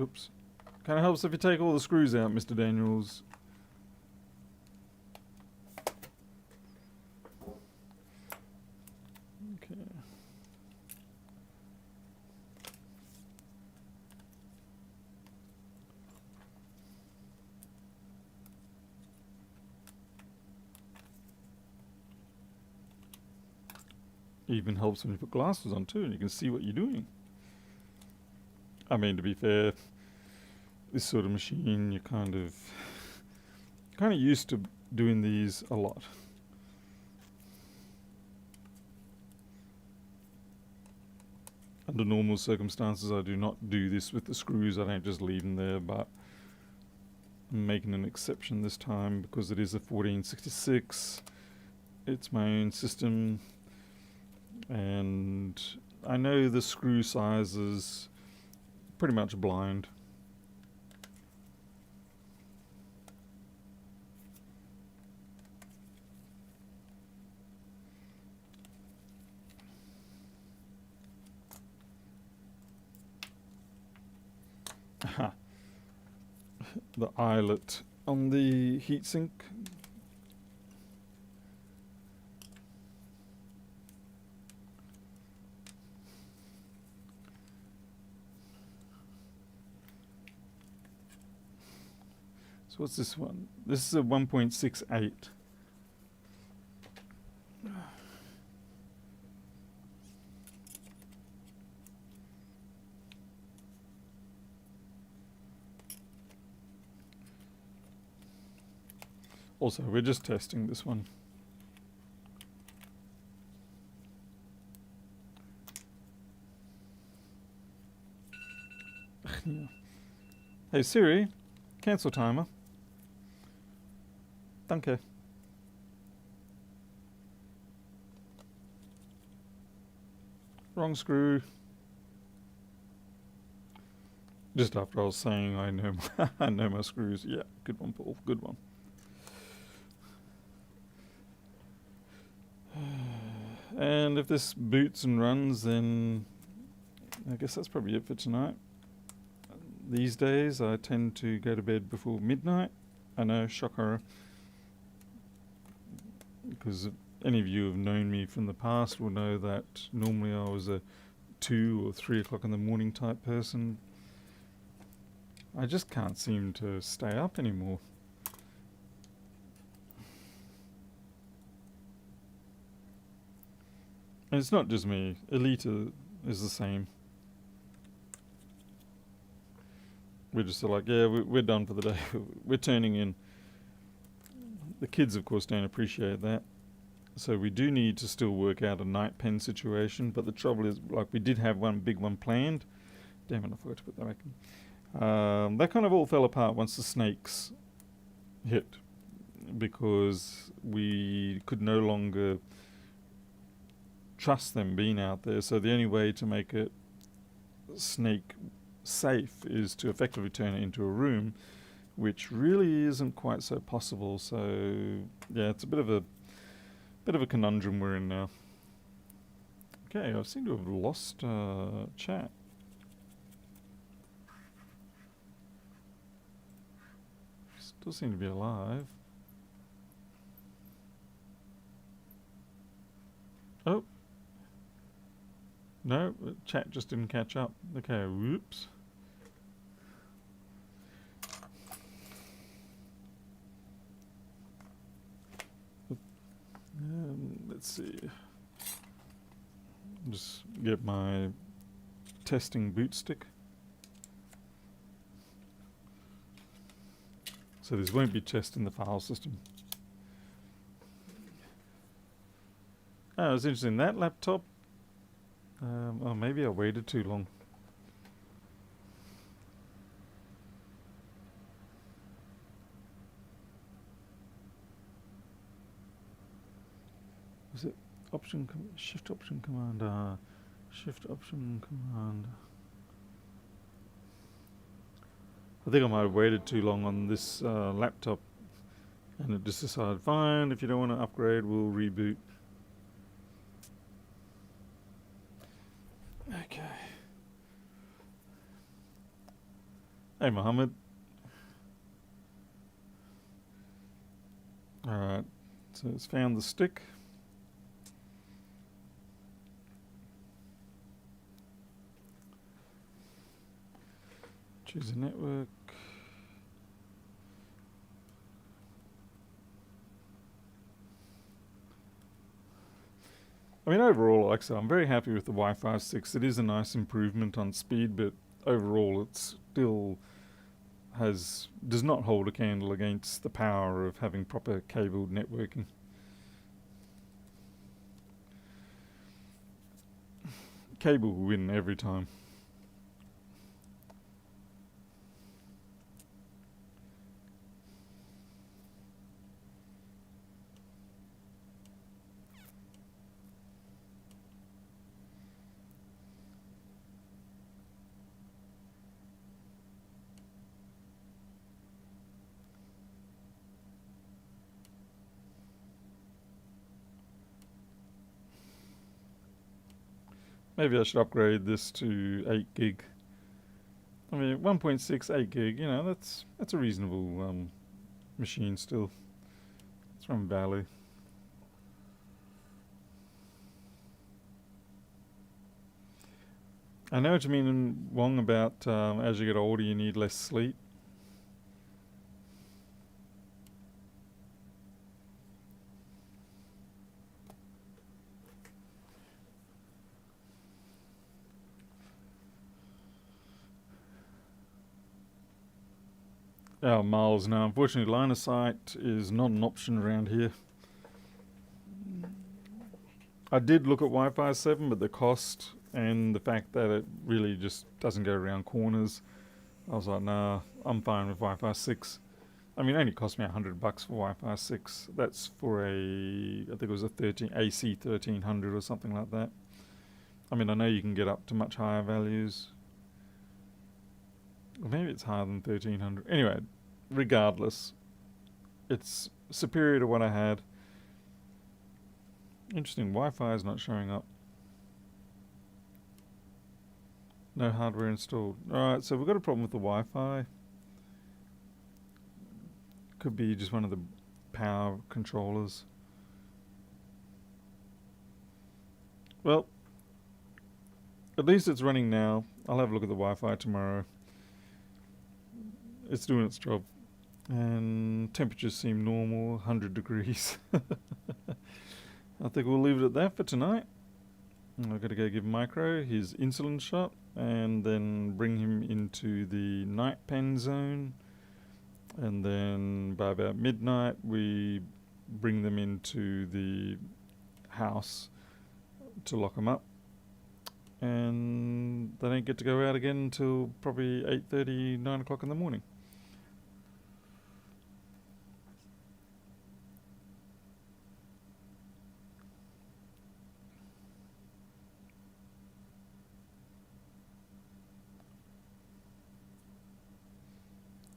Oops. Kind of helps if you take all the screws out, Mr. Daniels. Okay. Even helps when you put glasses on too, and you can see what you're doing. I mean, to be fair, this sort of machine, you're kind of used to doing these a lot. Under normal circumstances, I do not do this with the screws. I don't just leave them there, but I'm making an exception this time because it is a 1466. It's my own system, and I know the screw size is pretty much blind. The eyelet on the heatsink. So what's this one? This is a 1.68. Also, we're just testing this one. Yeah. Hey Siri, cancel timer. Danke. Wrong screw. Just after I was saying I know I know my screws. Yeah, good one, Paul. Good one. And if this boots and runs, then I guess that's probably it for tonight. These days, I tend to go to bed before midnight. I know, shocker. Because any of you who have known me from the past will know that normally I was a 2 or 3 o'clock in the morning type person. I just can't seem to stay up anymore. And it's not just me. Elita is the same. We're just like, yeah, we're done for the day. We're turning in. The kids, of course, don't appreciate that. So we do need to still work out a night pen situation. But the trouble is, like, we did have one big one planned. Damn it, I forgot to put that back in. That kind of all fell apart once the snakes hit. Because we could no longer trust them being out there. So the only way to make it snake safe is to effectively turn it into a room, which really isn't quite so possible. So yeah, it's a bit of a conundrum we're in now. Okay, I seem to have lost chat. Just Does seem to be alive. Oh. No, chat just didn't catch up. Okay, whoops. Let's see. Just get my testing boot stick. So this won't be test in the file system. Oh, it's interesting. That laptop. Oh, maybe I waited too long. Was it option shift option command shift option command? I think I might have waited too long on this laptop, and it just decided, fine, if you don't want to upgrade, we'll reboot. Okay. Hey, Mohammed. Alright, so it's found the stick. Choose a network. I mean, overall, like I said, I'm very happy with the Wi-Fi 6. It is a nice improvement on speed, but overall, it still does not hold a candle against the power of having proper cabled networking. Cable will win every time. Maybe I should upgrade this to 8 gig. I mean, 1.6, 8 gig, you know, that's a reasonable machine still. It's from Valley. I know what you mean, Wong, about as you get older you need less sleep. Oh, Miles, no, unfortunately line of sight is not an option around here. I did look at Wi-Fi 7, but the cost and the fact that it really just doesn't go around corners, I was like, nah, I'm fine with Wi-Fi 6. I mean, it only cost me $100 for Wi-Fi 6. That's for I think it was a AC 1300 or something like that. I mean, I know you can get up to much higher values. Or maybe it's higher than 1300. Anyway, regardless, it's superior to what I had. Interesting, Wi-Fi is not showing up. No hardware installed. Alright, so we've got a problem with the Wi-Fi. Could be just one of the power controllers. Well, at least it's running now. I'll have a look at the Wi-Fi tomorrow. It's doing its job. And temperatures seem normal, 100 degrees. I think we'll leave it at that for tonight. I've got to go give Micro his insulin shot and then bring him into the night pen zone. And then by about midnight we bring them into the house to lock them up. And they don't get to go out again until probably 8:30, 9 o'clock in the morning.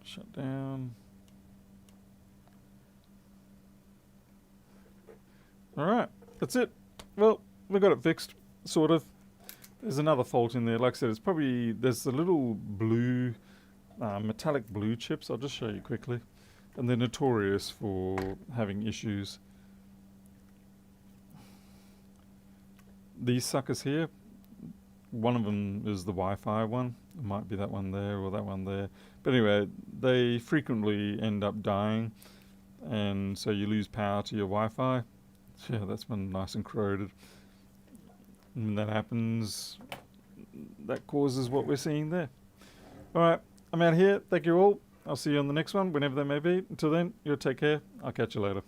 Shut down. Alright, that's it. Well, we got it fixed, sort of. There's another fault in there. Like I said, it's probably, there's the little blue, metallic blue chips. I'll just show you quickly. and they're notorious for having issues. These suckers here, one of them is the Wi-Fi one. It might be that one there or that one there. But anyway, they frequently end up dying, and so you lose power to your Wi-Fi. Yeah, that's been nice and corroded. And when that happens, that causes what we're seeing there. Alright, I'm out here. Thank you all. I'll see you on the next one, whenever they may be. Until then, you take care. I'll catch you later.